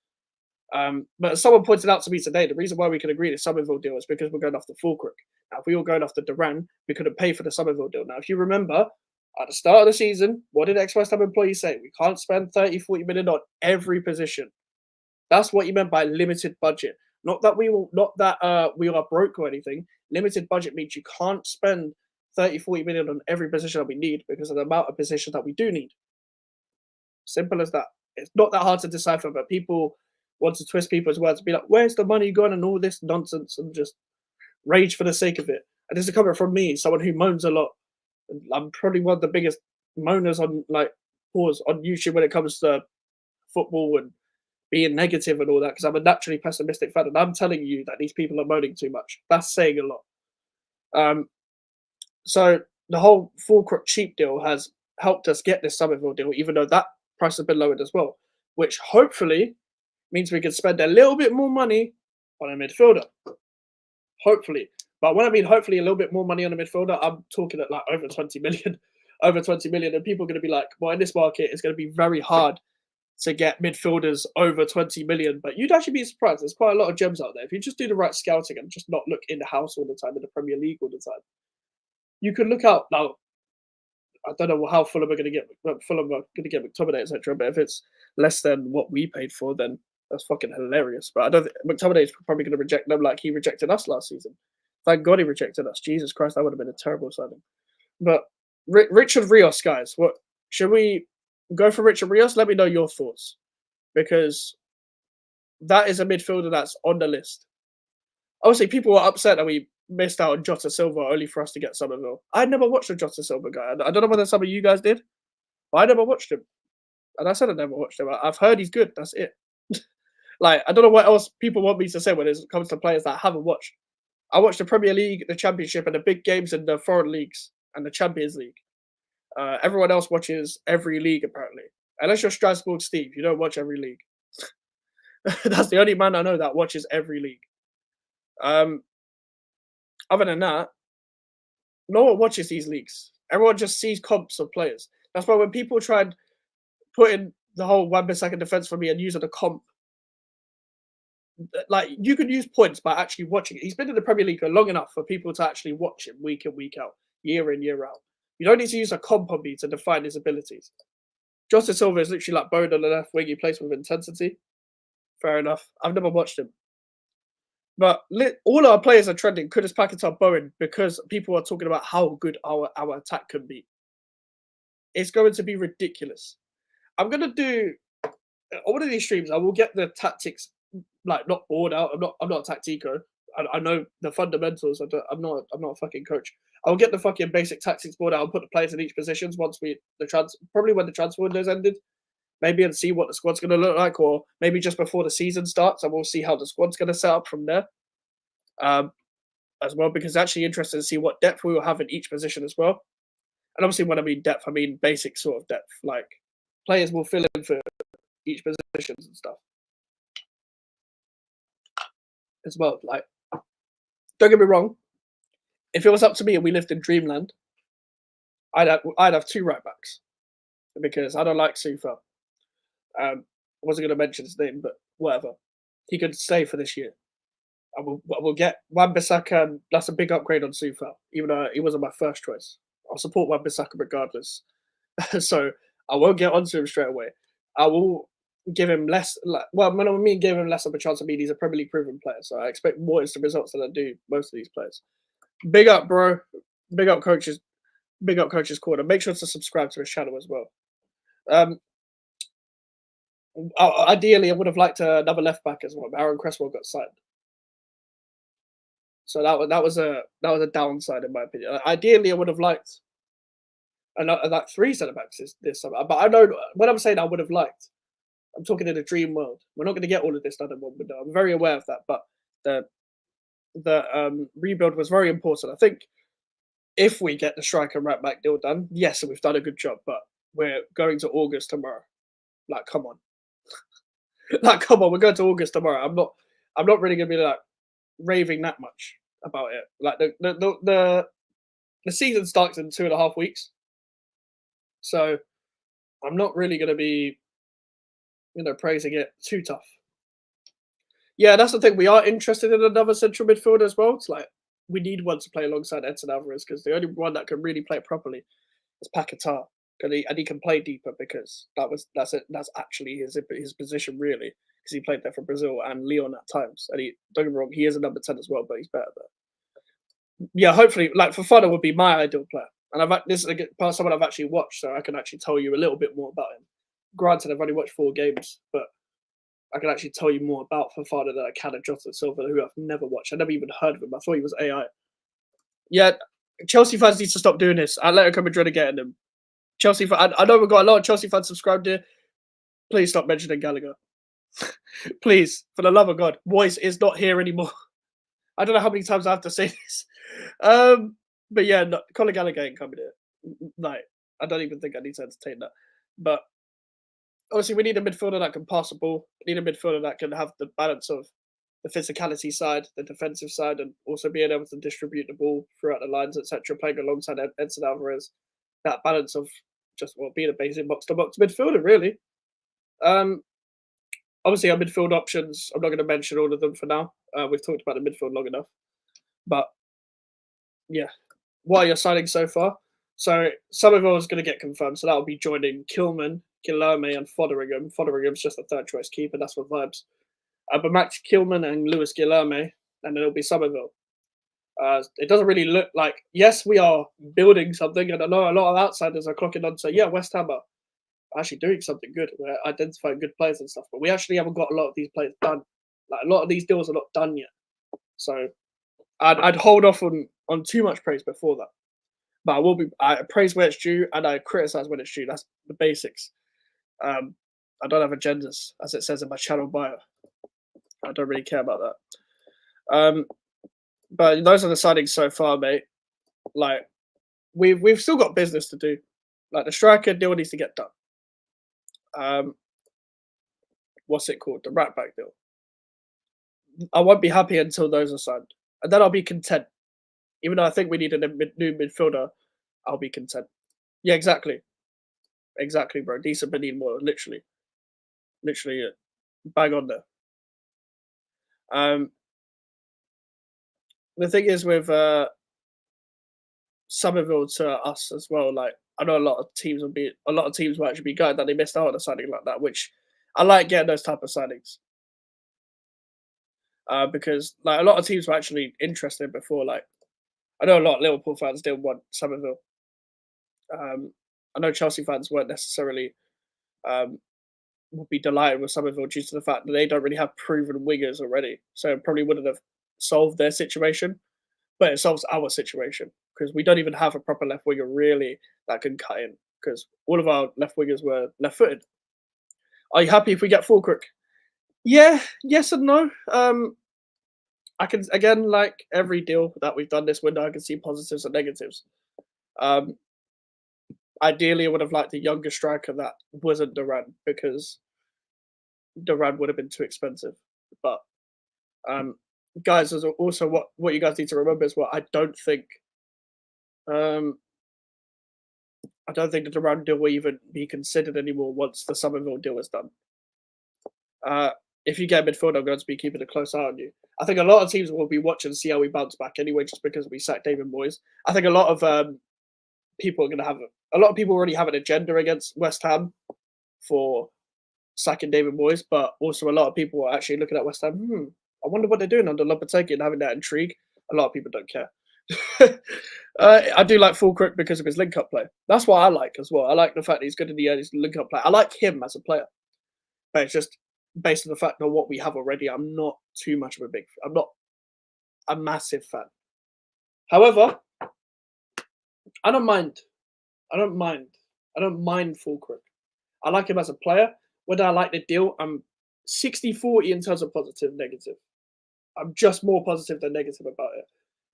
But as someone pointed out to me today, the reason why we can agree to Summerville deal is because we're going off the Fulkirk. Now, if we were going off the Duran, we couldn't pay for the Summerville deal. Now, if you remember, at the start of the season, what did ex-West Ham employees say? We can't spend 30, 40 million on every position. That's what you meant by limited budget. Not that we are broke or anything. Limited budget means you can't spend 30, 40 million on every position that we need because of the amount of positions that we do need. Simple as that. It's not that hard to decipher, but people want to twist people's words and be like, where's the money gone and all this nonsense and just rage for the sake of it. And this is coming from me, someone who moans a lot. I'm probably one of the biggest moaners on on YouTube when it comes to football and being negative and all that, because I'm a naturally pessimistic fan, and I'm telling you that these people are moaning too much. That's saying a lot. So the whole Fulcrum cheap deal has helped us get this Summerville deal, even though that price has been lowered as well, which hopefully means we can spend a little bit more money on a midfielder. Hopefully. But when I mean hopefully a little bit more money on a midfielder, I'm talking at like over 20 million. Over 20 million. And people are going to be like, well, in this market, it's going to be very hard to get midfielders over 20 million. But you'd actually be surprised. There's quite a lot of gems out there. If you just do the right scouting and just not look in the house all the time, in the Premier League all the time, you can look out. Now, I don't know how Fulham are going to get McTominay, etc. But if it's less than what we paid for, then that's fucking hilarious. But I don't think McTominay is probably going to reject them like he rejected us last season. Thank God he rejected us. Jesus Christ, that would have been a terrible signing. But Richard Rios, guys, what should we go for Richard Rios? Let me know your thoughts, because that is a midfielder that's on the list. Obviously, people were upset that we missed out on Jota Silva only for us to get Summerville. I never watched the Jota Silva guy. I don't know whether some of you guys did, but I never watched him. And I said I never watched him. I've heard he's good. That's it. Like, I don't know what else people want me to say when it comes to players that I haven't watched. I watch the Premier League, the Championship, and the big games in the foreign leagues and the Champions League. Everyone else watches every league apparently, unless you're Strasbourg Steve. You don't watch every league. That's the only man I know that watches every league. Um, Other than that, no one watches these leagues. Everyone just sees comps of players. That's why when people try and put in the whole Wan-Bissaka defense for me and use it a comp, like you can use points by actually watching it. He's been in the Premier League long enough for people to actually watch him week in, week out, year in, year out. You don't need to use a comp on me to define his abilities. Jota Silva is literally like bone on the left wing. He plays with intensity. Fair enough. I've never watched him. But all our players are trending. Kudus, Paquetá, Bowen, because people are talking about how good our attack can be. It's going to be ridiculous. I'm going to do on one of these streams. I will get the tactics like not bored out. I'm not a tactico. I know the fundamentals. I'm not a fucking coach. I'll get the fucking basic tactics board out and put the players in each positions once probably when the transfer window's ended. Maybe and see what the squad's going to look like, or maybe just before the season starts, and we'll see how the squad's going to set up from there. As well, because it's actually interesting to see what depth we will have in each position as well. And obviously, when I mean depth, I mean basic sort of depth. Like players will fill in for each positions and stuff as well. Like, don't get me wrong. If it was up to me and we lived in Dreamland, I'd have two right backs because I don't like Sufa. I wasn't going to mention his name, but whatever. He could stay for this year. I will get Wan-Bissaka. That's a big upgrade on Sufa, even though he wasn't my first choice. I'll support Wan-Bissaka regardless. So I won't get onto him straight away. I will give him less. Well, when I mean give him less of a chance, I mean he's a Premier League proven player. So I expect more instant results than I do most of these players. Big up, bro. Big up, coaches. Big up, coaches corner. Make sure to subscribe to his channel as well. Ideally, I would have liked another left back as well. But Aaron Cresswell got signed, so that was a downside in my opinion. Ideally, I would have liked like 3 centre backs this summer. But I know when I'm saying I would have liked, I'm talking in a dream world. We're not going to get all of this done in one window. I'm very aware of that. But the rebuild was very important. I think if we get the striker and right back deal done, yes, we've done a good job. But we're going to August tomorrow. Like, come on. Like, come on, we're going to August tomorrow. I'm not really gonna be like raving that much about it. Like the season starts in 2.5 weeks, so I'm not really gonna be, praising it too tough. Yeah, that's the thing. We are interested in another central midfielder as well. It's like we need one to play alongside Edson Alvarez because the only one that can really play it properly is Paquetá. And he can play deeper because that's actually his position really, because he played there for Brazil and Lyon at times. And don't get me wrong, he is a number 10 as well, but he's better there. Yeah, hopefully, like Fofana would be my ideal player, and this is someone I've actually watched, so I can actually tell you a little bit more about him. Granted, I've only watched 4 games, but I can actually tell you more about Fofana than I can of Jota Silva, who I've never watched. I never even heard of him. I thought he was AI. Yeah, Chelsea fans need to stop doing this. Atletico Madrid are getting him. Chelsea fan, I know we've got a lot of Chelsea fans subscribed here. Please stop mentioning Gallagher. Please, for the love of God, Moyes is not here anymore. I don't know how many times I have to say this. But yeah, no, Conor Gallagher ain't coming here. Like, I don't even think I need to entertain that. But obviously, we need a midfielder that can pass the ball. We need a midfielder that can have the balance of the physicality side, the defensive side, and also being able to distribute the ball throughout the lines, etc. Playing alongside Edson Alvarez. That balance of just being a basic box-to-box midfielder, really. Obviously, our midfield options, I'm not going to mention all of them for now. We've talked about the midfield long enough. But, yeah, what are your signings so far? So, Summerville is going to get confirmed. So, that will be joining Kilman, Guilherme, and Fotheringham. Fotheringham's just a third-choice keeper. That's for vibes. But Max Kilman and Lewis Guilherme, and then it'll be Summerville. It doesn't really look like, yes, we are building something, and I know a lot of outsiders are clocking on to, yeah, West Ham are actually doing something good. We're identifying good players and stuff, but we actually haven't got a lot of these players done. Like, a lot of these deals are not done yet. So I'd hold off on too much praise before that. But I praise where it's due, and I criticize when it's due. That's the basics. I don't have agendas, as it says in my channel bio. I don't really care about that. But those are the signings so far, mate. Like we've still got business to do. Like the striker deal needs to get done. Um, what's it called? The right back deal. I won't be happy until those are signed, and then I'll be content. Even though I think we need a new midfielder, I'll be content. Yeah, exactly, exactly, bro. Decent but need more. Literally, literally, bang on there. Um, the thing is with Summerville to us as well. Like I know a lot of teams will actually be gutted that they missed out on a signing like that. Which I like getting those type of signings because like a lot of teams were actually interested before. Like I know a lot of Liverpool fans didn't want Summerville. I know Chelsea fans weren't necessarily um, would be delighted with Summerville due to the fact that they don't really have proven wingers already. So it probably wouldn't have solved their situation, but it solves our situation because we don't even have a proper left winger really that can cut in because all of our left wingers were left footed. Are you happy if we get Fulkirk? Yeah, yes and no. I can again like every deal that we've done this window, I can see positives and negatives. Um, ideally, I would have liked a younger striker that wasn't Duran because Duran would have been too expensive. But um, guys, there's also what you guys need to remember is um, I don't think the Duran deal will even be considered anymore once the Summerville deal is done. Uh, if you get a midfield, I'm going to be keeping a close eye on you. I think a lot of teams will be watching to see how we bounce back anyway, just because we sacked David Moyes. I think a lot of people are going to have a lot of people already have an agenda against West Ham for sacking David Moyes, but also a lot of people are actually looking at West Ham. I wonder what they're doing under Lopetegui and having that intrigue. A lot of people don't care. I do like Fulkirk because of his link-up play. That's what I like as well. I like the fact that he's good in the early link-up play. I like him as a player, but it's just based on the fact of what we have already. I'm not too much of a big. I'm not a massive fan. However, I don't mind. I don't mind. I don't mind Fulkirk. I like him as a player. Whether I like the deal, I'm 60-40 in terms of positive, negative. I'm just more positive than negative about it.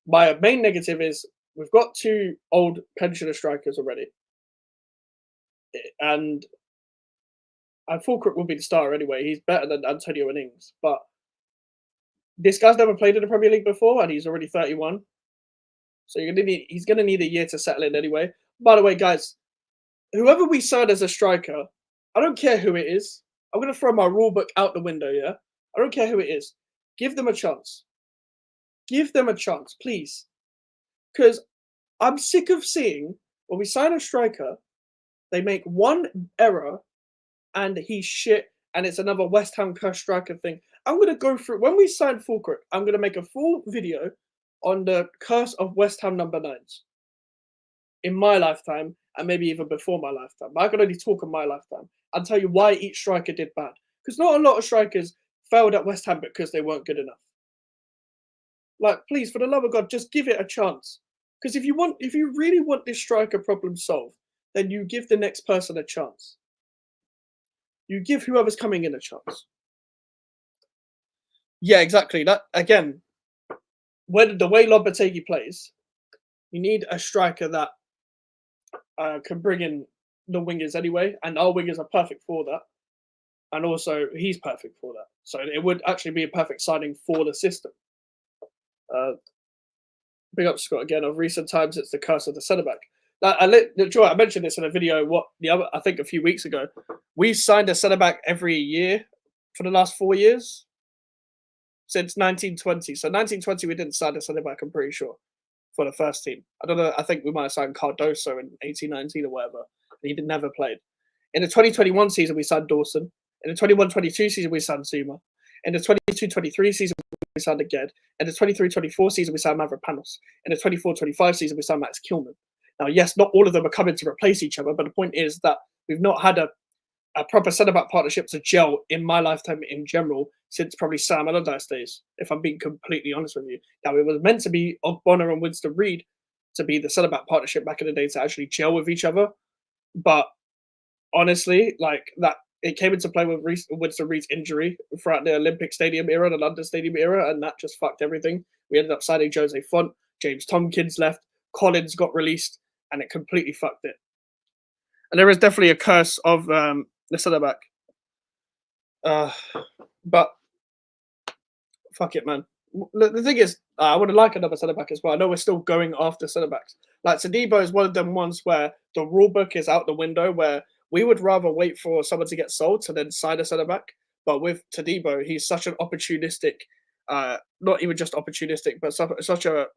My main negative is we've got two old pensioner strikers already. And Fulkirk will be the star anyway. He's better than Antonio and Ings. But this guy's never played in the Premier League before, and he's already 31. So he's going to need a year to settle in anyway. By the way, guys, whoever we sign as a striker, I don't care who it is. I'm going to throw my rule book out the window, yeah? I don't care who it is. Give them a chance. Give them a chance, please. Because I'm sick of seeing when we sign a striker, they make one error and he's shit and it's another West Ham curse striker thing. I'm going to go through, when we sign Fulkirk, I'm going to make a full video on the curse of West Ham number 9s in my lifetime and maybe even before my lifetime. But I can only talk of my lifetime and tell you why each striker did bad. Because not a lot of strikers failed at West Ham because they weren't good enough. Like, please, for the love of God, just give it a chance. Because if you really want this striker problem solved, then you give the next person a chance. You give whoever's coming in a chance. Yeah, exactly. That again, when the way Lopetegui plays, you need a striker that can bring in the wingers anyway, and our wingers are perfect for that. And also, he's perfect for that. So it would actually be a perfect signing for the system. Big up Scott again. Of recent times, it's the curse of the centre back. Now, I mentioned this in a video. I think a few weeks ago, we've signed a centre back every year for the last 4 years since 1920. So 1920, we didn't sign a centre back. I'm pretty sure for the first team. I don't know. I think we might have signed Cardoso in 1819 or whatever. He never played. In the 2021 season, we signed Dawson. In the 21-22 season, we signed Zuma. In the 22-23 season, we signed Aged. In the 23-24 season, we signed Mavropanos. In the 24-25 season, we signed Max Kilman. Now, yes, not all of them are coming to replace each other, but the point is that we've not had a proper centre-back partnership to gel in my lifetime in general since probably Sam Allardyce days, if I'm being completely honest with you. Now, it was meant to be Ogbonna and Winston Reid to be the centre-back partnership back in the day to actually gel with each other. But honestly, like that it came into play with Winston Reed's injury throughout the Olympic Stadium era, the London Stadium era, and that just fucked everything. We ended up signing Jose Font, James Tompkins left, Collins got released, and it completely fucked it. And there is definitely a curse of the centre back. But fuck it, man. The thing is, I would like another centre back as well. I know we're still going after centre backs. Like Tadibo is one of them ones where the rule book is out the window, where we would rather wait for someone to get sold to then sign a centre back. But with Tadibo, he's such an opportunistic, not even just opportunistic, but such a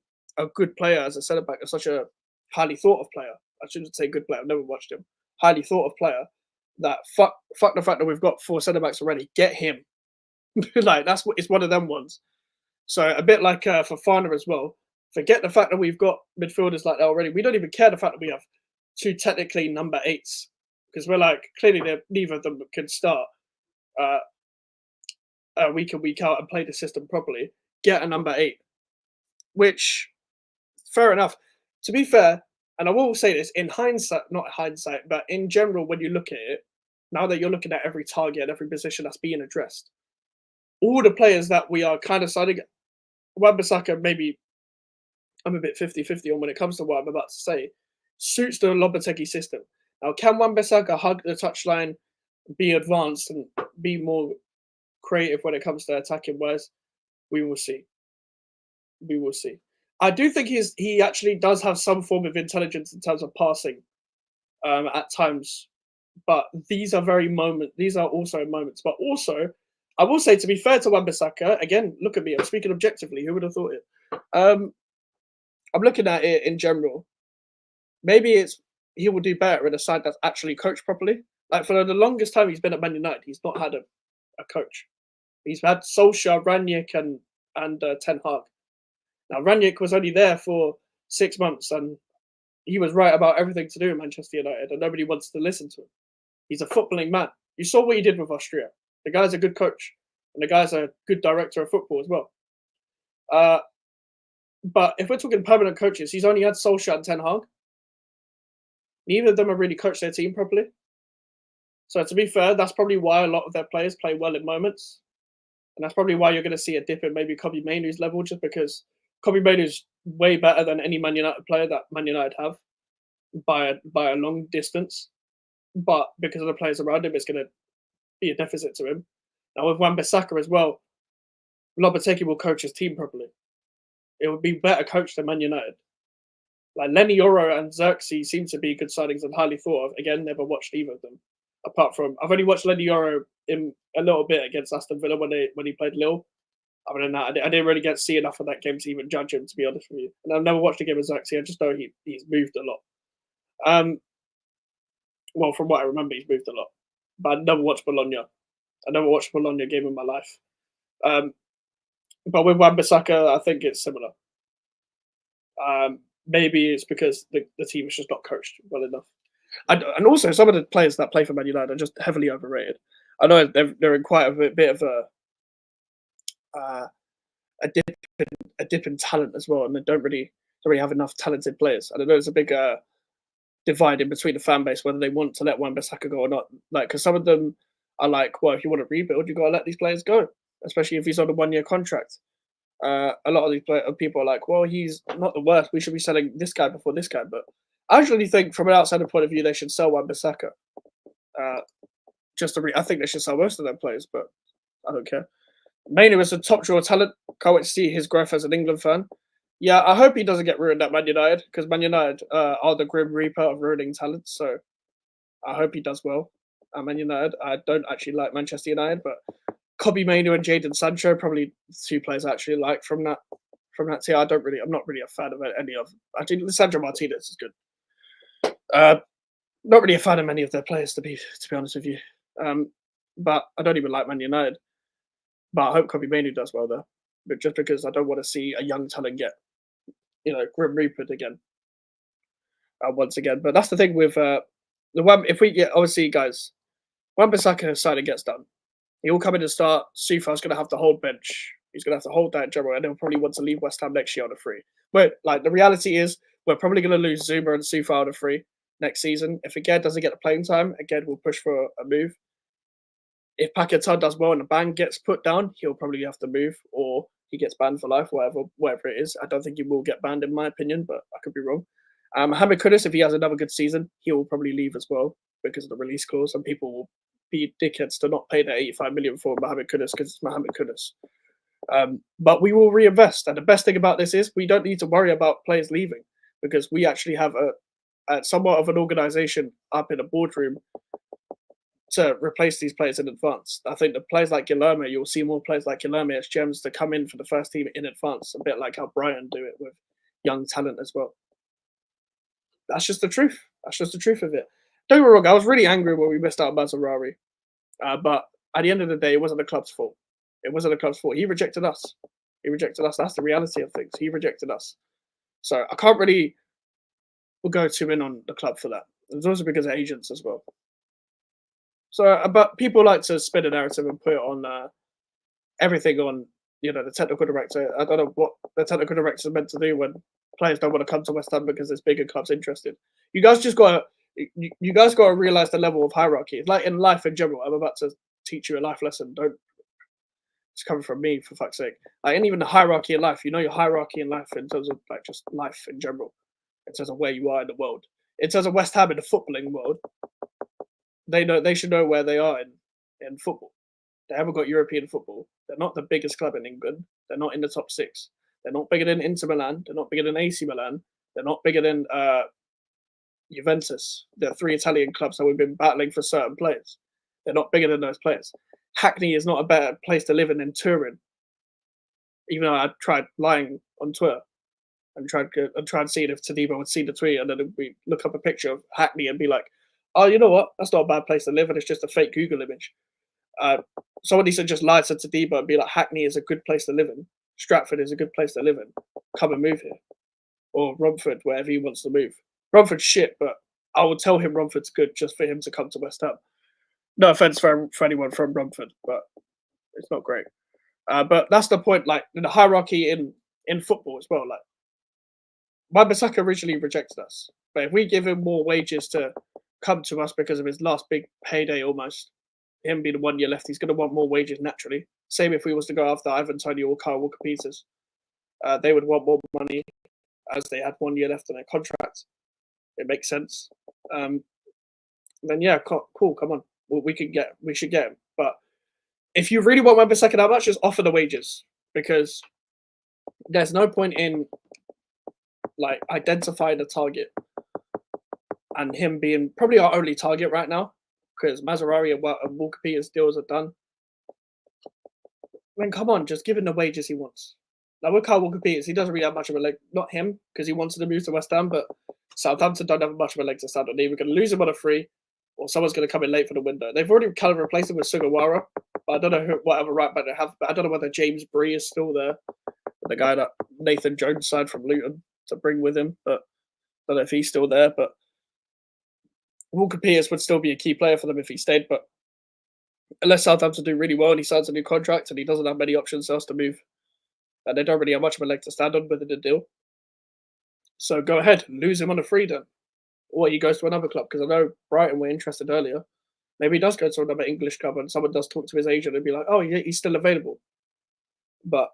good player as a centre back, and such a highly thought of player. I shouldn't say good player. I've never watched him. Highly thought of player. That fuck the fact that we've got 4 centre backs already. Get him. Like that's what it's one of them ones. So a bit like Fofana as well. Forget the fact that we've got midfielders like that already. We don't even care the fact that we have 2 technically number 8s, because we're like clearly neither of them can start week in week out and play the system properly. Get a number 8, which fair enough. To be fair, and I will say this in hindsight, not hindsight, but in general, when you look at it, now that you're looking at every target and every position that's being addressed, all the players that we are kind of signing, Wan-Bissaka, maybe I'm a bit 50-50 on when it comes to what I'm about to say, suits the Lopetegui system. Now, can Wan-Bissaka hug the touchline, be advanced, and be more creative when it comes to attacking wise? We will see. We will see. I do think he actually does have some form of intelligence in terms of passing at times, but these are also moments. But also, I will say, to be fair to Wan-Bissaka, again, look at me. I'm speaking objectively. Who would have thought it? I'm looking at it in general. Maybe he will do better in a side that's actually coached properly. Like for the longest time he's been at Man United, he's not had a coach. He's had Solskjaer, Rangnick, and Ten Hag. Now Rangnick was only there for 6 months, and he was right about everything to do in Manchester United, and nobody wants to listen to him. He's a footballing man. You saw what he did with Austria. The guy's a good coach, and the guy's a good director of football as well. But if we're talking permanent coaches, he's only had Solskjaer and Ten Hag. Neither of them have really coached their team properly. So to be fair, that's probably why a lot of their players play well in moments. And that's probably why you're going to see a dip in maybe Kobbie Mainoo's level, just because Kobbie Mainoo's way better than any Man United player that Man United have by a long distance. But because of the players around him, it's going to be a deficit to him. Now with Wan-Bissaka as well, Lopetegui will coach his team properly. It would be better coached than Man United. Like Lenny Yoro and Xerxes seem to be good signings and highly thought of. Again, never watched either of them. Apart from, I've only watched Lenny Yoro in a little bit against Aston Villa when he played Lille. Other than that, I didn't really get to see enough of that game to even judge him, to be honest with you. And I've never watched a game of Xerxes. I just know he's moved a lot. Well, from what I remember, he's moved a lot. But I never watched Bologna. I never watched a Bologna game in my life. But with Wan-Bissaka, I think it's similar. Maybe it's because the team is just not coached well enough. And also, some of the players that play for Man United are just heavily overrated. I know they're in quite a bit of a dip in talent as well, and they don't really have enough talented players. I know there's a big divide in between the fan base whether they want to let Wan-Bissaka go or not. Like, because some of them are like, well, if you want to rebuild, you got to let these players go, especially if he's on a 1-year contract. A lot of these people are like, well, he's not the worst. We should be selling this guy before this guy. But I actually think, from an outsider point of view, they should sell Wan-Bissaka. I think they should sell most of their players, but I don't care. Mainoo is a top draw talent. Can't wait to see his growth as an England fan. Yeah, I hope he doesn't get ruined at Man United, because Man United are the grim reaper of ruining talent. So I hope he does well at Man United. I don't actually like Manchester United, but Kobbie Mainoo and Jadon Sancho, probably 2 players I actually like from that team. I'm not really a fan of any of them. Actually, Lisandro Martinez is good. Not really a fan of many of their players, to be honest with you. But I don't even like Man United. But I hope Kobbie Mainoo does well there. But just because I don't want to see a young talent get, grim reapered again. Once again. But that's the thing with if we get, obviously, guys, Wan-Bissaka signing gets done. He will come in and start. Sufa's going to have to hold bench. He's going to have to hold that in general, and he'll probably want to leave West Ham next year on a free. But the reality is, we're probably going to lose Zuma and Sufa on a free next season. If Again doesn't get the playing time, again we'll push for a move. If Paquetá does well and a ban gets put down, he'll probably have to move, or he gets banned for life, whatever it is. I don't think he will get banned, in my opinion, but I could be wrong. Mohamed Kudus, if he has another good season, he will probably leave as well because of the release clause, and people will be dickheads to not pay the 85 million for Mohamed Kudus because it's Mohamed Kudus. But we will reinvest, and the best thing about this is we don't need to worry about players leaving because we actually have a somewhat of an organization up in a boardroom to replace these players in advance. I think the players like Guilherme, you'll see more players like Guilherme as gems to come in for the first team in advance, a bit like how Brighton do it with young talent as well. That's just the truth. That's just the truth of it. Don't get me wrong, I was really angry when we missed out on Mazzarari. But at the end of the day, it wasn't the club's fault. It wasn't the club's fault. He rejected us. He rejected us. That's the reality of things. He rejected us. So I can't really go too in on the club for that. It's also because of agents as well. So, but people like to spin a narrative and put it on everything on, the technical director. I don't know what the technical director is meant to do when players don't want to come to West Ham because there's bigger clubs interested. You guys just got to, you guys got to realize the level of hierarchy. It's like in life in general. I'm about to teach you a life lesson. Don't. It's coming from me, for fuck's sake. Like, and even the hierarchy in life. You know your hierarchy in life in terms of like just life in general, in terms of where you are in the world. In terms of West Ham in the footballing world, they should know where they are in football. They haven't got European football. They're not the biggest club in England. They're not in the top six. They're not bigger than Inter Milan. They're not bigger than AC Milan. They're not bigger than Juventus. They're three Italian clubs that we've been battling for certain players. They're not bigger than those players. Hackney is not a better place to live in than Turin. Even though I tried lying on Twitter and tried seeing if Tadibo would see the tweet, and then we look up a picture of Hackney and be like, "Oh, you know what? That's not a bad place to live, and it's just a fake Google image." Someone needs to just lie to Tadibo and be like, "Hackney is a good place to live in. Stratford is a good place to live in. Come and move here." Or Romford, wherever he wants to move. Romford's shit, but I will tell him Romford's good just for him to come to West Ham. No offense for anyone from Romford, but it's not great. But that's the point, like the hierarchy in football as well. Like Wan-Bissaka originally rejected us, but if we give him more wages to come to us because of his last big payday, almost him being 1 year left, he's going to want more wages naturally. Same if we was to go after Ivan Toney or Kyle Walker-Peters, they would want more money as they had 1 year left in their contract. It makes sense. Then yeah, cool. Come on, we should get him. But if you really want Wan-Bissaka that much, just offer the wages, because there's no point in like identifying a target and him being probably our only target right now, because Mazzarari and Walker Peters deals are done. Then come on, just give him the wages he wants. Now with Kyle Walker Peters, he doesn't really have much of a leg. Not him, because he wanted to move to West Ham, but Southampton don't have much of a leg to stand on. We're going to lose him on a free, or someone's going to come in late for the window. They've already kind of replaced him with Sugawara, but I don't know what other right back they have. But I don't know whether James Bree is still there, the guy that Nathan Jones signed from Luton to bring with him. But I don't know if he's still there. But Walker Peters would still be a key player for them if he stayed. But unless Southampton do really well and he signs a new contract and he doesn't have many options else to move, and they don't really have much of a leg to stand on within the deal. So go ahead and lose him on a free then. Or he goes to another club, because I know Brighton were interested earlier. Maybe he does go to another English club and someone does talk to his agent and be like, "Oh, yeah, he's still available." But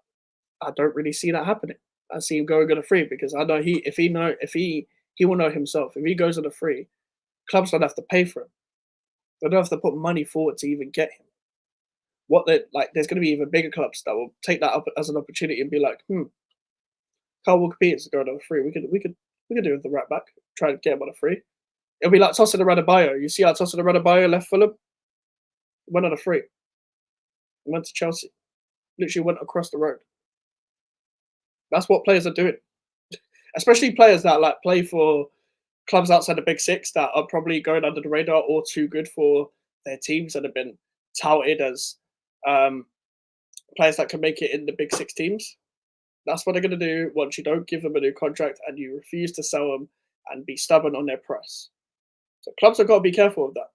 I don't really see that happening. I see him going on a free, because I know he will know himself. If he goes on a free, clubs don't have to pay for him. They don't have to put money forward to even get him. There's going to be even bigger clubs that will take that up as an opportunity and be like, Kyle Walker Peters is going on a free. We could do with the right back. Try to get him on a free. It'll be like Tosin Adebayo. You see how Tosin Adebayo left Fulham? Went on a free. Went to Chelsea. Literally went across the road. That's what players are doing. Especially players that like play for clubs outside the Big Six that are probably going under the radar or too good for their teams and have been touted as players that can make it in the Big Six teams. That's what they're going to do once you don't give them a new contract and you refuse to sell them and be stubborn on their price. So clubs have got to be careful of that.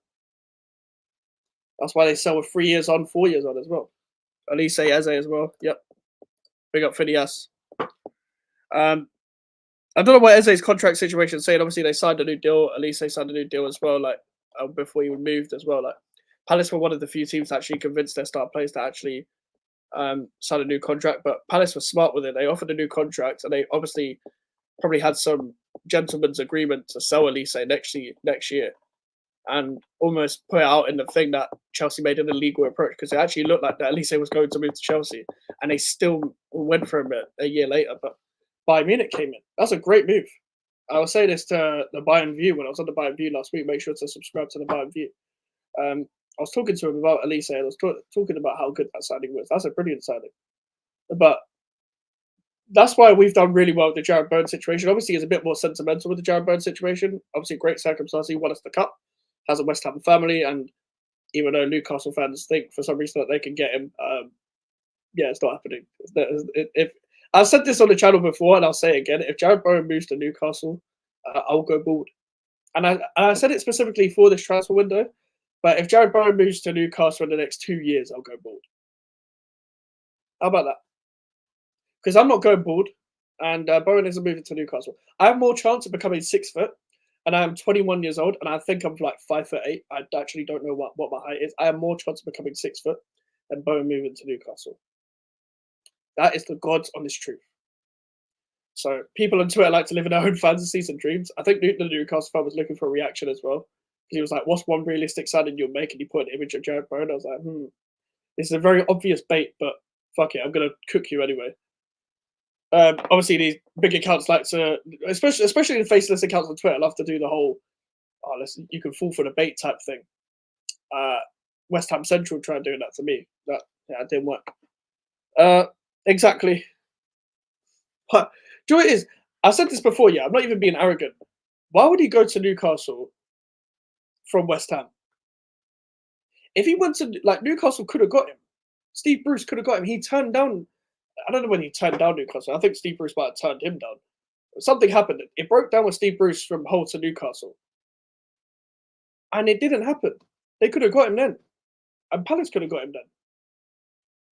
That's why they sell with 3 years on, 4 years on as well. Elise Eze as well. Yep. Big up Phineas. I don't know what Eze's contract situation is saying. Obviously, they signed a new deal. Elise signed a new deal as well, like before he moved as well. Like Palace were one of the few teams that actually convinced their star players to actually sign a new contract. But Palace was smart with it. They offered a new contract, and they obviously probably had some gentleman's agreement to sell Elise next year, and almost put it out in the thing that Chelsea made an illegal approach, because it actually looked like that Elise was going to move to Chelsea, and they still went for him a year later. But Bayern Munich came in. That's a great move. I was saying this to the Bayern View when I was on the Bayern View last week. Make sure to subscribe to the Bayern View. I was talking to him about Elise, and I was talking about how good that signing was. That's a brilliant signing. But that's why we've done really well with the Jared Bowen situation. Obviously, it's a bit more sentimental with the Jared Bowen situation. Obviously, great circumstance. He won us the cup, has a West Ham family, and even though Newcastle fans think for some reason that they can get him, yeah, it's not happening. If I've said this on the channel before, and I'll say it again, if Jared Bowen moves to Newcastle, I'll go bald. And I said it specifically for this transfer window, but if Jared Bowen moves to Newcastle in the next 2 years, I'll go bald. How about that? Because I'm not going bald, and Bowen isn't moving to Newcastle. I have more chance of becoming 6 foot, and I am 21 years old, and I think I'm like 5'8". I actually don't know what my height is. I have more chance of becoming 6 foot than Bowen moving to Newcastle. That is the God's honest truth. So people on Twitter like to live in their own fantasies and dreams. I think the Newcastle fan was looking for a reaction as well. He was like, "What's one realistic signing you'll make?" And he put an image of Jared Bowen. I was like, this is a very obvious bait, but fuck it, I'm gonna cook you anyway. Obviously, these big accounts like to, especially the faceless accounts on Twitter, love to do the whole, listen, you can fall for the bait type thing. West Ham Central tried doing that to me. That didn't work. Exactly. But do you know what it is? I've said this before. Yeah, I'm not even being arrogant. Why would he go to Newcastle from West Ham? If he went to Newcastle, could have got him. Steve Bruce could have got him. He turned down. I don't know when he turned down Newcastle. I think Steve Bruce might have turned him down. Something happened. It broke down with Steve Bruce from Hull to Newcastle. And it didn't happen. They could have got him then. And Palace could have got him then.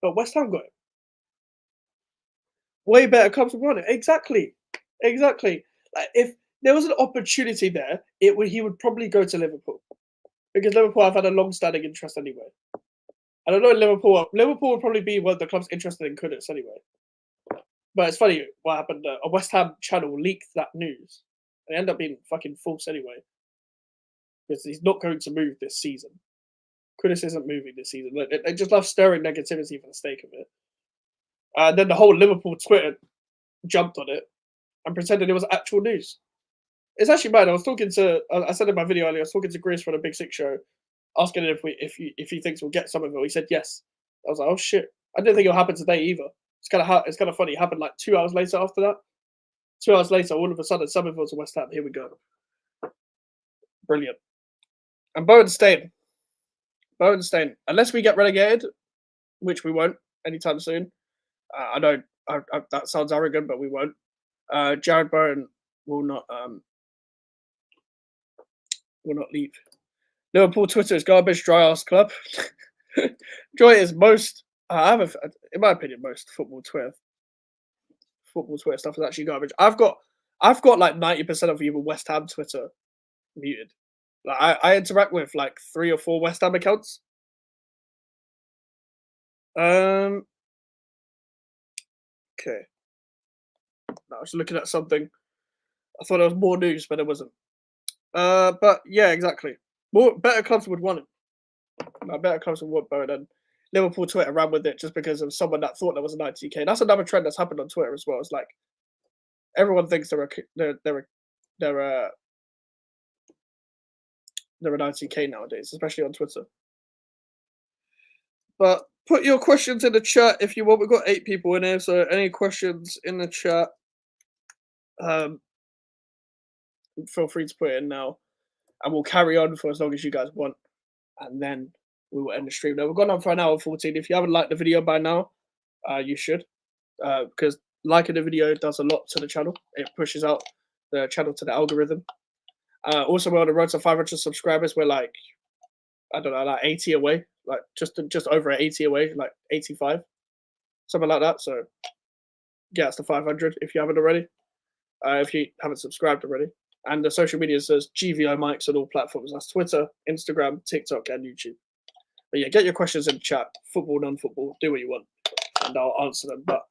But West Ham got him. Way better clubs would want it. Exactly. Like, if there was an opportunity there, he would probably go to Liverpool. Because Liverpool have had a long-standing interest anyway. And I know Liverpool would probably be one of the clubs interested in Kudus anyway. But it's funny what happened. A West Ham channel leaked that news. They end up being fucking false anyway. Because he's not going to move this season. Kudus isn't moving this season. They just love stirring negativity for the sake of it. And then the whole Liverpool Twitter jumped on it and pretended it was actual news. It's actually mad. I said in my video earlier, I was talking to Chris from the Big Six show, asking him if he thinks we'll get Summerville. He said yes. I was like, oh shit. I didn't think it'll happen today either. It's kind of funny. It happened like 2 hours later after that. 2 hours later, all of a sudden, Summerville to West Ham. Here we go. Brilliant. And Bowen's staying. Unless we get relegated, which we won't anytime soon. I know that sounds arrogant, but we won't. Jared Bowen will not leave. Liverpool Twitter is garbage, dry ass club. Joy is most. In my opinion, most football Twitter stuff is actually garbage. I've got like 90% of even West Ham Twitter muted. Like I interact with like 3 or 4 West Ham accounts. Okay. I was looking at something. I thought there was more news, but it wasn't. But yeah, exactly. Better clubs would want him. Better clubs would want Bowen, and Liverpool Twitter ran with it just because of someone that thought there was a 90k. That's another trend that's happened on Twitter as well. It's like everyone thinks they're a 90k nowadays, especially on Twitter. But put your questions in the chat if you want. We've got 8 people in here, so any questions in the chat, feel free to put it in now, and we'll carry on for as long as you guys want, and then we will end the stream. Now we've gone on for an hour 14. If you haven't liked the video by now, you should, because liking the video does a lot to the channel. It pushes out the channel to the algorithm. Also, we're on the road to 500 subscribers. We're like, I don't know, like 80 away, like just over 80 away, like 85, something like that. So get us to 500 if you haven't already. If you haven't subscribed already. And the social media says GVO Mics on all platforms. That's Twitter, Instagram, TikTok, and YouTube. But yeah, get your questions in the chat. Football, non-football, do what you want, and I'll answer them. But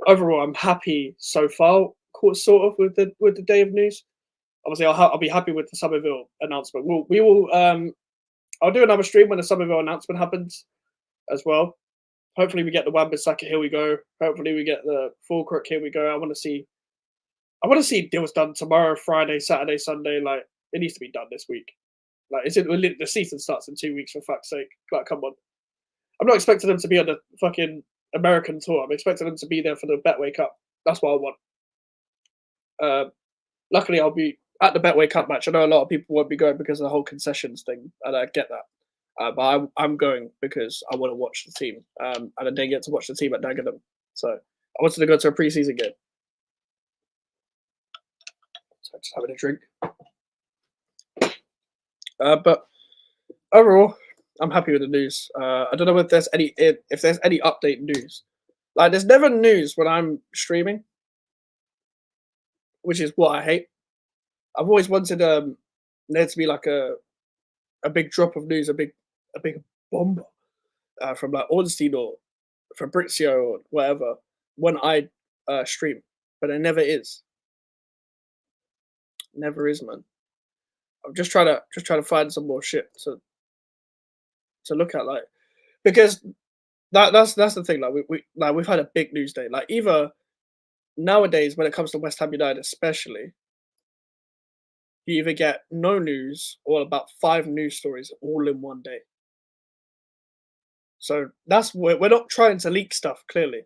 overall, I'm happy so far, sort of with the day of news. Obviously, I'll be happy with the Summerville announcement. We will I'll do another stream when the Summerville announcement happens as well. Hopefully, we get the Wan-Bissaka. Here we go. Hopefully, we get the Fulcrook. Here we go. I want to see deals done tomorrow, Friday, Saturday, Sunday. Like it needs to be done this week. Like the season starts in 2 weeks for fuck's sake. Like come on. I'm not expecting them to be on the fucking American tour. I'm expecting them to be there for the Betway Cup. That's what I want. Luckily, I'll be at the Betway Cup match. I know a lot of people won't be going because of the whole concessions thing, and I get that. But I'm going because I want to watch the team, and I didn't get to watch the team at Dagenham, so I wanted to go to a pre-season game. So just having a drink. But overall, I'm happy with the news. I don't know if there's any update news. Like, there's never news when I'm streaming, which is what I hate. I've always wanted there to be like a big drop of news, a big bomb from like Ornstein or Fabrizio or whatever when I stream, but it never is. Never is, man. I'm just trying to find some more shit to look at, like, because that's the thing. Like we've had a big news day. Like either nowadays when it comes to West Ham United, especially, you either get no news or about 5 news stories all in one day. So that's we're not trying to leak stuff clearly,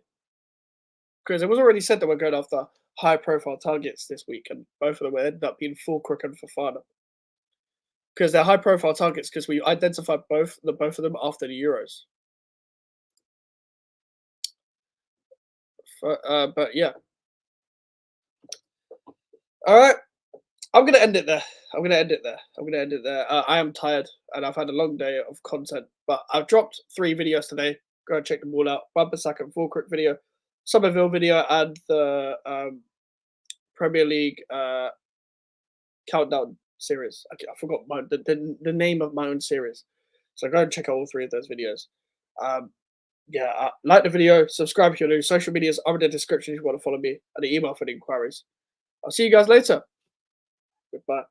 because it was already said that we're going after high-profile targets this week, and both of them will end up being Fulcrook and Fofana. Because they're high-profile targets, because we identified both of them after the Euros. But yeah. All right. I'm gonna end it there. I am tired, and I've had a long day of content, but I've dropped 3 videos today. Go and check them all out. Wan-Bissaka and Fulcrook video, Summerville video, and the Premier League countdown series. I forgot the name of my own series. So go and check out all 3 of those videos. Like the video, subscribe if you're new. Social medias are in the description if you want to follow me, and the email for the inquiries. I'll see you guys later. Goodbye.